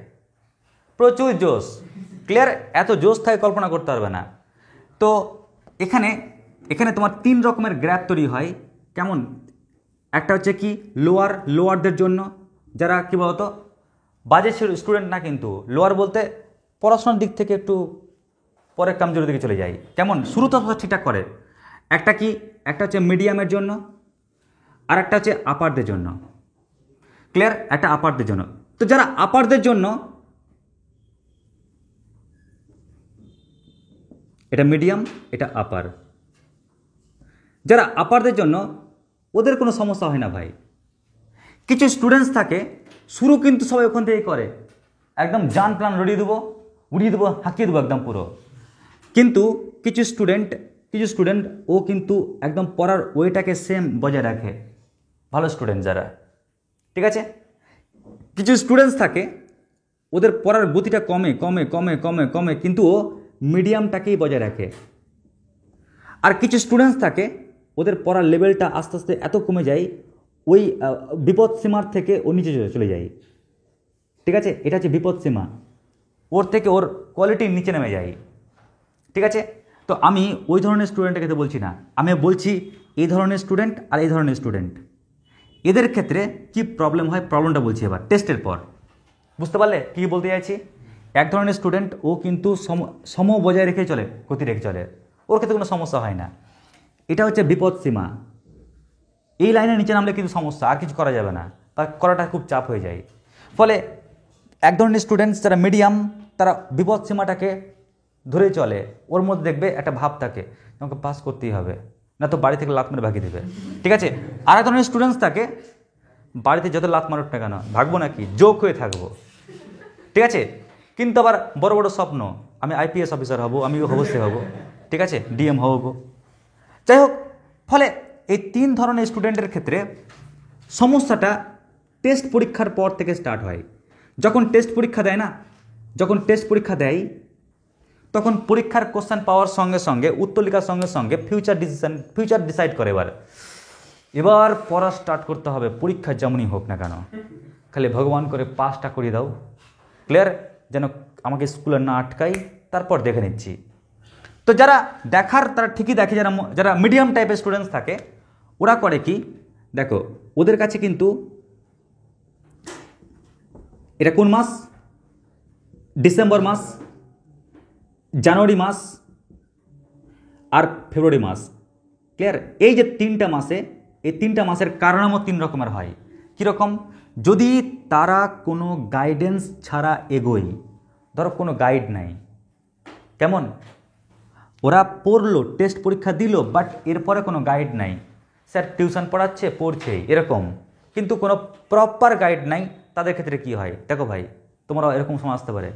প্রচুর জোশ। ক্লিয়ার? এত জোশ থাকে কল্পনা করতে পারবে না। তো এখানে তোমার 3 রকমের গ্র্যাফ তৈরি হয়। কেমন? একটা হচ্ছে কি লোয়ারদের জন্য, যারা কি বলতো বাজে স্টুডেন্ট না, কিন্তু লোয়ার বলতে পড়াশোনার দিক থেকে একটু পরে কমজোরের দিকে চলে যায়। কেমন? শুরু তো ঠিকঠাক করে। একটা কি, একটা হচ্ছে মিডিয়ামের জন্য, আর একটা হচ্ছে আপারদের জন্য। ক্লিয়ার? একটা আপারদের জন্য। তো যারা আপারদের জন্য, এটা মিডিয়াম, এটা আপার। যারা আপারদের জন্য ওদের কোনো সমস্যা হয় না ভাই। কিছু স্টুডেন্টস থাকে শুরু কিন্তু সবাই ওখান থেকেই করে, একদম জান প্রাণ লড়িয়ে দেবো, উড়িয়ে দেবো, হাঁকিয়ে দেবো একদম পুরো। কিন্তু কিছু স্টুডেন্ট ও কিন্তু একদম পড়ার ওয়েটাকে সেম বজায় রাখে, ভালো স্টুডেন্ট যারা, ঠিক আছে। কিছু স্টুডেন্টস থাকে ওদের পড়ার গতিটা কমে কমে কমে কমে কমে, কিন্তু ও মিডিয়ামটাকেই বজায় রাখে। আর কিছু স্টুডেন্টস থাকে ওদের পড়ার লেভেলটা আস্তে আস্তে এত কমে যায়, ওই বিপদ সীমার থেকে ও নিচে চলে যায়, ঠিক আছে। এটা হচ্ছে বিপদ সীমা, ওর থেকে ওর কোয়ালিটি নিচে নেমে যায়, ঠিক আছে। তো আমি ওই ধরনের স্টুডেন্টের ক্ষেত্রে বলছি না, আমি বলছি এই ধরনের স্টুডেন্ট আর এই ধরনের স্টুডেন্ট, এদের ক্ষেত্রে কি প্রবলেম হয় প্রবলেমটা বলছি এবার টেস্টের পর। বুঝতে পারলে কী বলতে চাইছি? এক ধরনের স্টুডেন্ট ও কিন্তু সম বজায় রেখে চলে, গতি রেখে চলে, ওর ক্ষেত্রে কোনো সমস্যা হয় না। এটা হচ্ছে বিপদ সীমা, এই লাইনের নিচে নামলে কিন্তু সমস্যা, আর কিছু করা যাবে না, তার করাটা খুব চাপ হয়ে যায়। ফলে এক ধরনের স্টুডেন্টস যারা মিডিয়াম, তারা বিপদ সীমাটাকে ধরে চলে, ওর মধ্যে দেখবে একটা ভাব থাকে তোমাকে পাস করতেই হবে, না তো বাড়ি থেকে লাত মেরে ভাগিয়ে দেবে, ঠিক আছে। আর এক ধরনের স্টুডেন্টস থাকে বাড়িতে যত লাত মারুক না কেন ভাগবো নাকি, যোগ হয়ে থাকবো, ঠিক আছে। কিন্তু আবার বড় বড় স্বপ্ন, আমি আইপিএস অফিসার হব, আমি অবশ্যই হব, ঠিক আছে, ডিএম হব, যাই হোক। ফলে এই তিন ধরনের স্টুডেন্টের ক্ষেত্রে সমস্যাটা টেস্ট পরীক্ষার পর থেকে স্টার্ট হয়। যখন টেস্ট পরীক্ষা দেয় না, যখন টেস্ট পরীক্ষা দেয় তখন পরীক্ষার কোশ্চেন পাওয়ার সঙ্গে সঙ্গে, উত্তর লেখার সঙ্গে সঙ্গে ফিউচার ডিসাইড করে। এবার পড়া স্টার্ট করতে হবে, পরীক্ষা যেমনই হোক না কেন, খালি ভগবান করে পাসটা করিয়ে দাও, ক্লিয়ার, যেন আমাকে স্কুলে না আটকাই, তারপর দেখে নিচ্ছি। তো যারা দেখার তারা ঠিকই দেখে, যারা মিডিয়াম টাইপের স্টুডেন্টস থাকে ওরা করে কি, দেখো ওদের কাছে কিন্তু এটা কোন মাস, ডিসেম্বর মাস, জানুয়ারি মাস আর ফেব্রুয়ারি মাস, ক্লিয়ার। এই যে তিনটা মাসে, এই তিনটা মাসের কারণামও তিন রকমের হয়। কীরকম? যদি তারা কোনো গাইডেন্স ছাড়া এগোয়, ধরো কোনো গাইড নাই, কেমন, ওরা পড়লো, টেস্ট পরীক্ষা দিল, বাট এরপরে কোনো গাইড নাই, স্যার টিউশন পড়াচ্ছে, পড়ছে এরকম, কিন্তু কোনো প্রপার গাইড নাই, তাদের ক্ষেত্রে কি হয় দেখো ভাই, তোমরা এরকম সময় আসতে পারে,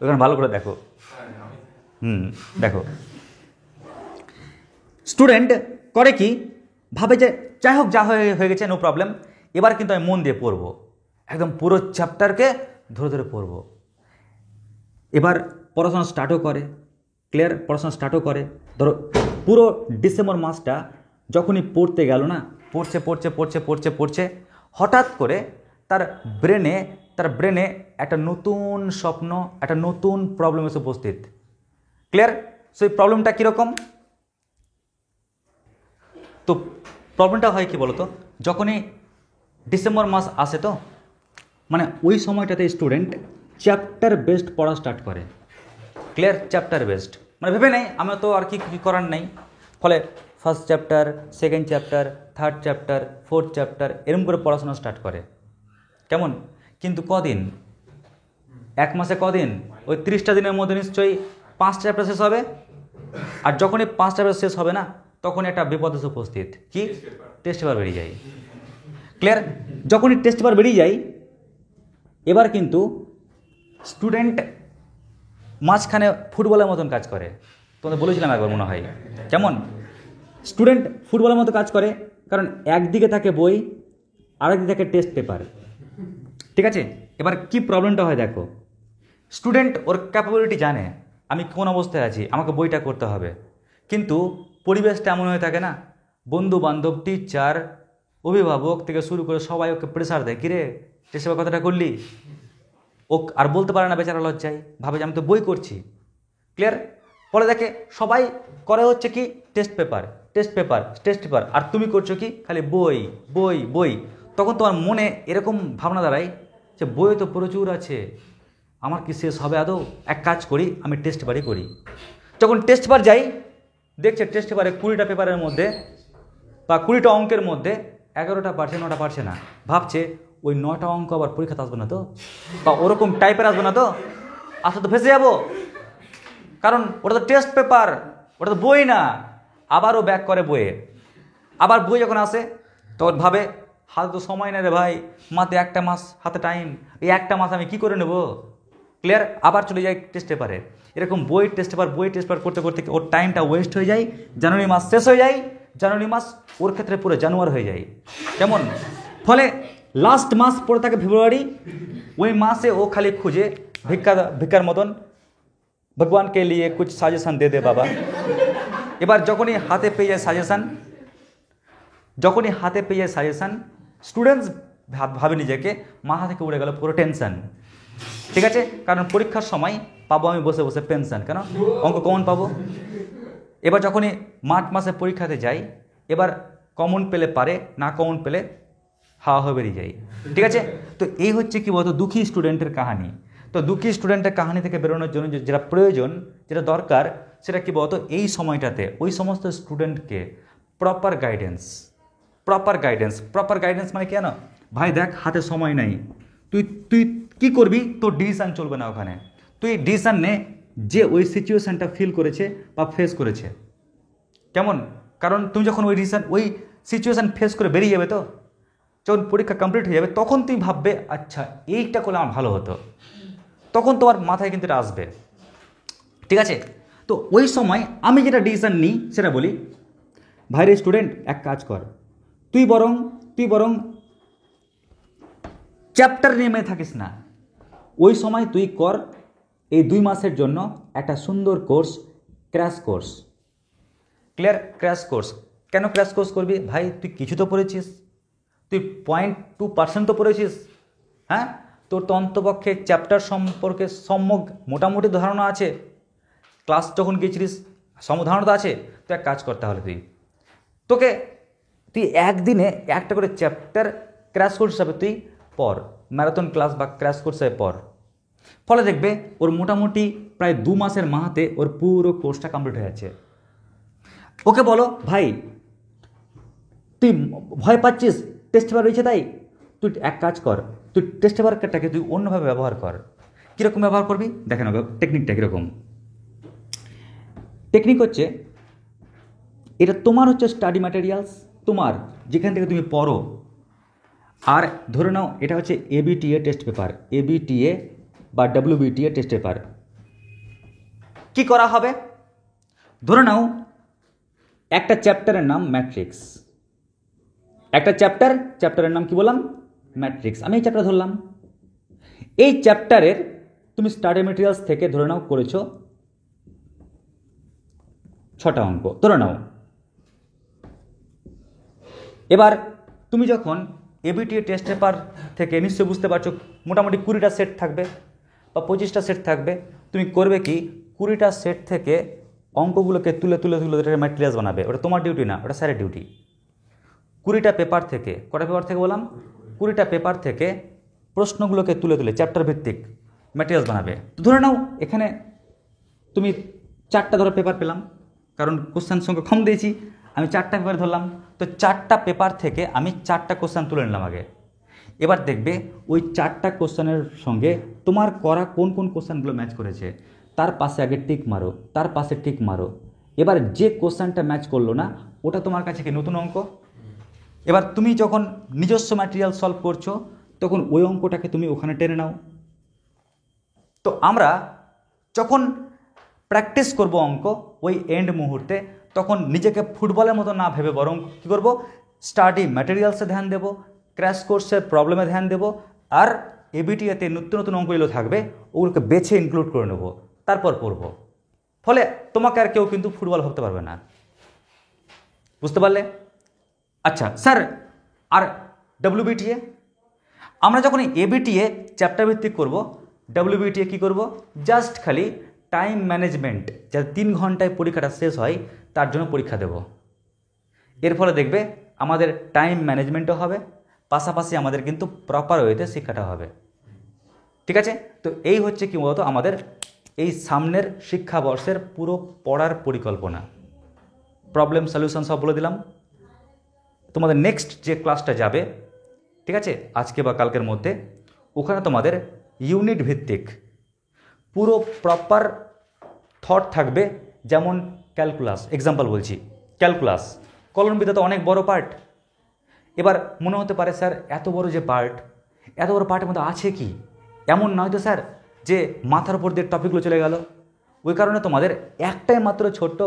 ওখানে ভালো করে দেখো। দেখো স্টুডেন্ট করে কি, ভাবে যে যাই হোক, যা হয়ে গেছে নো প্রবলেম, এবার কিন্তু আমি মন দিয়ে পড়বো, একদম পুরো চ্যাপ্টারকে ধরে ধরে পড়বো। এবার পড়াশোনা স্টার্টও করে, ক্লিয়ার, পড়াশোনা স্টার্টও করে। ধরো পুরো ডিসেম্বর মাসটা যখনই পড়তে গেল না, পড়ছে পড়ছে পড়ছে পড়ছে পড়ছে, হঠাৎ করে তার ব্রেনে একটা নতুন স্বপ্ন, একটা নতুন প্রবলেম এসে উপস্থিত, ক্লিয়ার। সেই প্রবলেমটা কীরকম? তো প্রবলেমটা হয় কি বলতো, যখনই ডিসেম্বর মাস আসে, তো মানে ওই সময়টাতে স্টুডেন্ট চ্যাপ্টার বেসড পড়া স্টার্ট করে, ক্লিয়ার, চ্যাপ্টার বেসড, মানে ভেবে নেই আমি তো আর কি করার নেই, ফলে first chapter, second chapter, third chapter, fourth chapter, এরকম করে পড়াশোনা স্টার্ট করে, কেমন। কিন্তু কদিন, এক মাসে কদিন, ওই 30টা দিনের মধ্যে নিশ্চয়ই 5টা চ্যাপ্টার শেষ হবে। আর যখনই 5টা চ্যাপ্টার শেষ হবে না, তখন একটা বিপদ এসে উপস্থিত, কি, টেস্ট পেপার বেরিয়ে যায়, ক্লিয়ার। যখনই টেস্ট পেপার বেরিয়ে যায়, এবার কিন্তু স্টুডেন্ট মাঝখানে ফুটবলের মতন কাজ করে, তোমাদের বলেছিলাম একবার মনে হয়, কেমন, স্টুডেন্ট ফুটবলের মতো কাজ করে, কারণ একদিকে থাকে বই, আরেকদিকে থাকে টেস্ট পেপার, ঠিক আছে। এবার কি প্রবলেমটা হয় দেখো, স্টুডেন্ট ওর ক্যাপাবিলিটি জানে, আমি কোন অবস্থায় আছি, আমাকে বইটা করতে হবে, কিন্তু পরিবেশটা এমন হয়ে থাকে না, বন্ধু বান্ধব, টিচার, অভিভাবক থেকে শুরু করে সবাই ওকে প্রেশার দেয়, কিরে টেস্ট পেপার কথাটা করলি, ও আর বলতে পারে না বেচারা, লজ্জায় ভাবে যে আমি তো বই করছি, ক্লিয়ার। ফলে দেখে সবাই করে হচ্ছে কি, test paper test paper test paper, আর তুমি করছো কি, খালি বই বই বই। তখন তোমার মনে এরকম ভাবনা দাঁড়ায় যে বই তো প্রচুর আছে, আমার কি শেষ হবে আদৌ, এক কাজ করি আমি টেস্ট পেপারই করি। যখন টেস্ট পেপার যাই, দেখছে টেস্ট পেপারে 20টা পেপারের মধ্যে বা 20টা অঙ্কের মধ্যে 11টা পারছে, 9টা পারছে না। ভাবছে ওই 9টা অঙ্ক আবার পরীক্ষাতে আসবে না তো, বা ওরকম টাইপের আসবে না তো, আসলে তো ফেসে যাবো। কারণ ওটা তো টেস্ট পেপার, ওটা তো বই না। আবারও ব্যাক করে বইয়ে, আবার বই যখন আসে তখন ভাবে হাতে তো সময় নেই রে ভাই, মাত্র একটা মাস হাতে টাইম, এই একটা মাস আমি কি করে নেব। ক্লিয়ার? আবার চলে যায় টেস্ট পেপারে। এরকম বই টেস্ট পেপার করতে করতে ওর টাইমটা ওয়েস্ট হয়ে যায়। জানুয়ারি মাস শেষ হয়ে যায়, জানুয়ারি মাস ওর ক্ষেত্রে পুরো জানুয়ারি হয়ে যায়। কেমন? ফলে লাস্ট মাস পড়ে থাকে ফেব্রুয়ারি, ওই মাসে ও খালি খুঁজে ভিক্ষার মতন, ভগবানকে লিয়ে কুছ সাজেশন দে দে বাবা। এবার যখনই হাতে পেয়ে যায় সাজেশন, স্টুডেন্টস ভাবে নিজেকে মাথা থেকে উড়ে গেল পুরো টেনশন। ঠিক আছে? কারণ পরীক্ষার সময় পাবো আমি বসে বসে পেনশন, কেন অঙ্ক কমন পাবো। এবার যখনই মার্চ মাসে পরীক্ষাতে যাই, এবার কমন পেলে পারে, না কমন পেলে হাওয়া হয়ে বেরিয়ে যাই। ঠিক আছে? তো এই হচ্ছে কি বলতো দুঃখী স্টুডেন্টের কাহিনী। তো দুঃখী স্টুডেন্টের কাহিনী থেকে বেরোনোর জন্য যেটা প্রয়োজন, যেটা দরকার, সেটা কি বলতো এই সময়টাতে ওই সমস্ত স্টুডেন্টকে প্রপার গাইডেন্স মানে কেন ভাই দেখ হাতে সময় নাই, তুই কি করবি, তোর ডিসিশন চলবে না ওখানে। তুই ডিসিশন নে যে ওই সিচুয়েশানটা ফিল করেছে বা ফেস করেছে। কেমন? কারণ তুমি যখন ওই সিচুয়েশান ফেস করে বেরিয়ে যাবে, তো যখন পরীক্ষা কমপ্লিট হয়ে যাবে তখন তুই ভাববে আচ্ছা এইটা করলে আমার ভালো হতো, তখন তোমার মাথায় কিন্তু এটা আসবে। ঠিক আছে? তো ওই সময় আমি যেটা ডিসিশন নিই সেটা বলি, ভাইরে স্টুডেন্ট এক কাজ কর, তুই বরং চ্যাপ্টার নেমে থাকিস না, ওই সময় তুই কর এই 2 মাসের জন্য একটা সুন্দর course, crash course. Clear? Crash course. কেন ক্র্যাশ কোর্স করবি ভাই? তুই কিছু তো পড়েছিস, তুই 0.2% তো পড়েছিস। হ্যাঁ, তোর তো অন্তপক্ষে চ্যাপ্টার সম্পর্কে সম্যক মোটামুটি ধারণা আছে, ক্লাস যখন গেছিলিস ধারণা আছে। তো এক কাজ করতে হলে তুই একদিনে একটা করে চ্যাপ্টার ক্র্যাশ কোর্স হিসাবে তুই পড়, ম্যারাথন ক্লাস বা ক্র্যাশ কোর্স হিসাবে পড়। ফলে দেখবে ওর মোটামুটি প্রায় 2 মাসের মাহাতে ওর পুরো কোর্সটা কমপ্লিট হয়ে যাচ্ছে। ওকে বলো ভাই তুই ভয় পাচ্ছিস টেস্ট পেপার রয়েছে, তাই তুই এক কাজ কর, তুই টেস্ট পেপারটাকে তুই অন্যভাবে ব্যবহার কর। কীরকম ব্যবহার করবি দেখে নেব টেকনিকটা কীরকম। টেকনিক হচ্ছে এটা তোমার হচ্ছে স্টাডি ম্যাটেরিয়ালস, তোমার যেখান থেকে তুমি পড়ো। আর ধরে নাও এটা হচ্ছে এবিটিএ টেস্ট পেপার, এবিটিএ বা ডব্লিউবিটিএ টেস্ট পেপার। কী করা হবে? ধরে নাও একটা চ্যাপ্টারের নাম ম্যাট্রিক্স, একটা চ্যাপ্টারের নাম কি বললাম? ম্যাট্রিক্স। আমি এই চ্যাপ্টার ধরলাম, এই চ্যাপ্টারের তুমি স্টাডি ম্যাটেরিয়ালস থেকে ধরে নাও করেছো 6টা অঙ্ক ধরে নাও। এবার তুমি যখন এবিটিএ টেস্ট পেপার থেকে নিশ্চয়ই বুঝতে পারছো মোটামুটি 20টা সেট থাকবে বা 25টা সেট থাকবে। তুমি করবে কি 20টা সেট থেকে অঙ্কগুলোকে তুলে ম্যাটেরিয়ালস বানাবে। ওটা তোমার ডিউটি না, ওটা স্যারের ডিউটি। 20টা পেপার থেকে, কটা পেপার থেকে বললাম? 20টা পেপার থেকে প্রশ্নগুলোকে তুলে চ্যাপ্টার ভিত্তিক ম্যাটেরিয়ালস বানাবে। তো ধরে নাও এখানে তুমি 4টা ধরো পেপার পেলাম, কারণ কোশ্চেন সংখ্যা কম দিয়েছি, আমি 4টা পেপার ধরলাম। তো 4টা পেপার থেকে আমি 4টা কোশ্চেন তুলে নিলাম আগে। এবার দেখবে ওই 4টা কোশ্চেনের সঙ্গে তোমার করা কোন কোশ্চেনগুলো ম্যাচ করেছে, তার পাশে আগে টিক মারো, তার পাশে টিক মারো। এবার যে কোশ্চেনটা ম্যাচ করলো না ওটা তোমার কাছে কি নতুন অঙ্ক। এবার তুমি যখন নিজস্ব ম্যাটেরিয়াল সলভ করছো তখন ওই অঙ্কটাকে তুমি ওখানে টেনে নাও। তো আমরা যখন প্র্যাকটিস করব অঙ্ক ওই এন্ড মুহূর্তে, তখন নিজেকে ফুটবলের মতো না ভেবে বরং কী করবো, স্টাডি ম্যাটেরিয়ালসে ধ্যান দেবো, ক্র্যাশ কোর্সের প্রবলেমে ধ্যান দেবো, আর এবিটিএতে নতুন অঙ্কগুলো থাকবে ওগুলোকে বেছে ইনক্লুড করে নেবো, তারপর পড়ব। ফলে তোমাকে আর কেউ কিন্তু ফুটবল ভাবতে পারবে না। বুঝতে পারলে? আচ্ছা স্যার, আর ডব্লিউবিটিএ আমরা যখন এবিটিএ চ্যাপ্টার ভিত্তিক করব, ডব্লিউবিটিএ কী করব, জাস্ট খালি টাইম ম্যানেজমেন্ট, যাতে 3 ঘন্টায় পরীক্ষাটা শেষ হয় তার জন্য পরীক্ষা দেব। এর ফলে দেখবে আমাদের টাইম ম্যানেজমেন্টও হবে, পাশাপাশি আমাদের কিন্তু প্রপার ওয়েতে শিক্ষাটা হবে। ঠিক আছে? তো এই হচ্ছে কি বলতো আমাদের এই সামনের শিক্ষাবর্ষের পুরো পড়ার পরিকল্পনা, প্রবলেম সলিউশন সব বলে দিলাম। তোমাদের নেক্সট যে ক্লাসটা যাবে, ঠিক আছে, আজকে বা কালকের মধ্যে, ওখানে তোমাদের ইউনিট ভিত্তিক পুরো প্রপার থট থাকবে। যেমন ক্যালকুলাস, এক্সাম্পল বলছি, ক্যালকুলাস কলনবিদ্যা তো অনেক বড় পার্ট। এবার মনে হতে পারে স্যার এত বড় যে পার্ট, এত বড় পার্টের মধ্যে আছে কি? এমন নয় তো স্যার যে মাথার উপর দিয়ে টপিকগুলো চলে গেল। ওই কারণে তোমাদের একটাই মাত্র ছোট্ট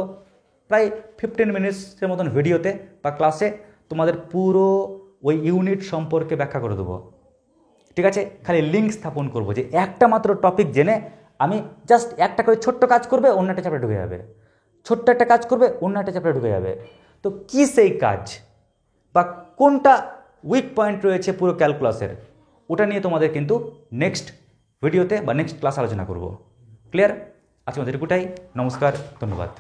প্রায় 15 মিনিটসের মতন ভিডিওতে বা ক্লাসে তোমাদের পুরো ওই ইউনিট সম্পর্কে ব্যাখ্যা করে দেবো। ঠিক আছে, খালি লিঙ্ক স্থাপন করব যে একটা মাত্র টপিক জেনে আমি জাস্ট একটা করে ছোট্ট কাজ করবে, অন্য একটা চ্যাপ্টারে ঢুকে যাবে, ছোট্ট একটা কাজ করবে, অন্য একটা চ্যাপ্টারে ঢুকে যাবে। তো কী সেই কাজ বা কোনটা উইক পয়েন্ট রয়েছে পুরো ক্যালকুলাসের, ওটা নিয়ে তোমাদের কিন্তু নেক্সট ভিডিওতে বা নেক্সট ক্লাস আলোচনা করব। ক্লিয়ার? আজকে আমাদের এটুকুটাই। নমস্কার, ধন্যবাদ।